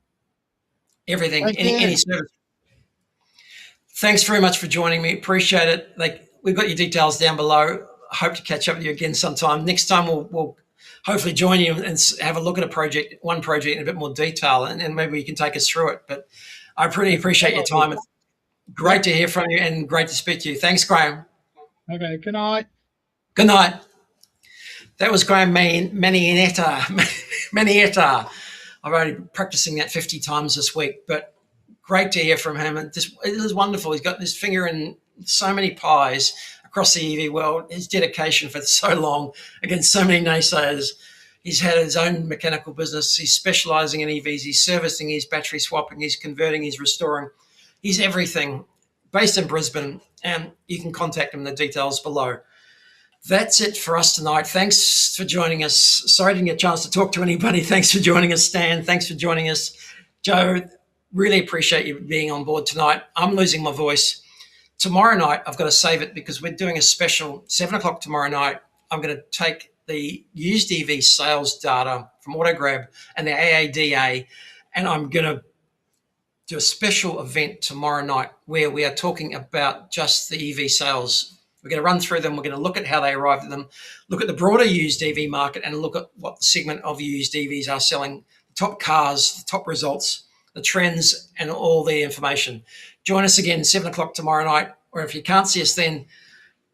Everything, any service. Thanks very much for joining me. Appreciate it. We've got your details down below. I hope to catch up with you again sometime. Next time we'll hopefully join you and have a look at one project in a bit more detail, and maybe you can take us through it. But I pretty appreciate your time. It's great to hear from you and great to speak to you. Thanks, Graeme. Okay, good night. Good night. That was Graeme Manietta. Manietta. I've already been practicing that 50 times this week, but great to hear from him. And it is wonderful. He's got his finger in so many pies across the EV world. His dedication for so long against so many naysayers. He's had his own mechanical business. He's specialising in EVs. He's servicing, he's battery swapping, he's converting, he's restoring. He's everything. Based in Brisbane, and you can contact him. The details below. That's it for us tonight. Thanks for joining us. Sorry I didn't get a chance to talk to anybody. Thanks for joining us, Stan. Thanks for joining us, Joe. Really appreciate you being on board tonight. I'm losing my voice. Tomorrow night, I've got to save it because we're doing a special 7:00 tomorrow night. I'm going to take the used EV sales data from AutoGrab and the AADA, and I'm going to do a special event tomorrow night where we are talking about just the EV sales. We're going to run through them. We're going to look at how they arrived at them, look at the broader used EV market, and look at what the segment of used EVs are selling, top cars, the top results, the trends, and all the information. Join us again 7 o'clock tomorrow night, or if you can't see us then,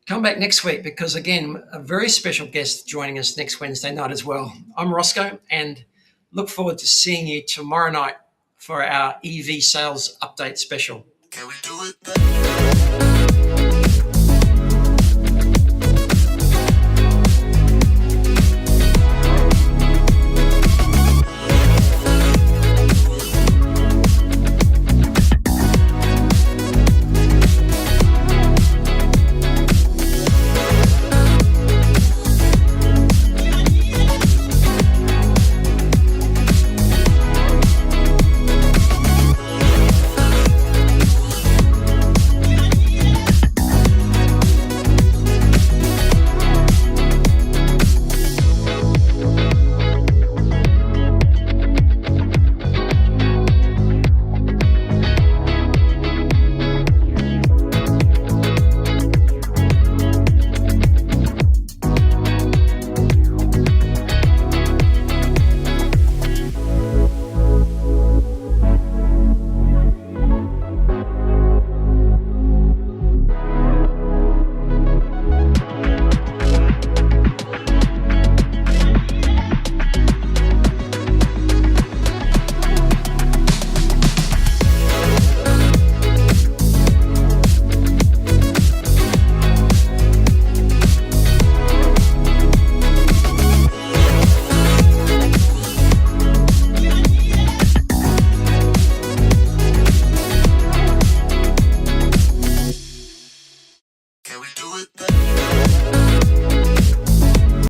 come back next week, because again, a very special guest joining us next Wednesday night as well. I'm Roscoe, and look forward to seeing you tomorrow night for our EV sales update special. Can we do it?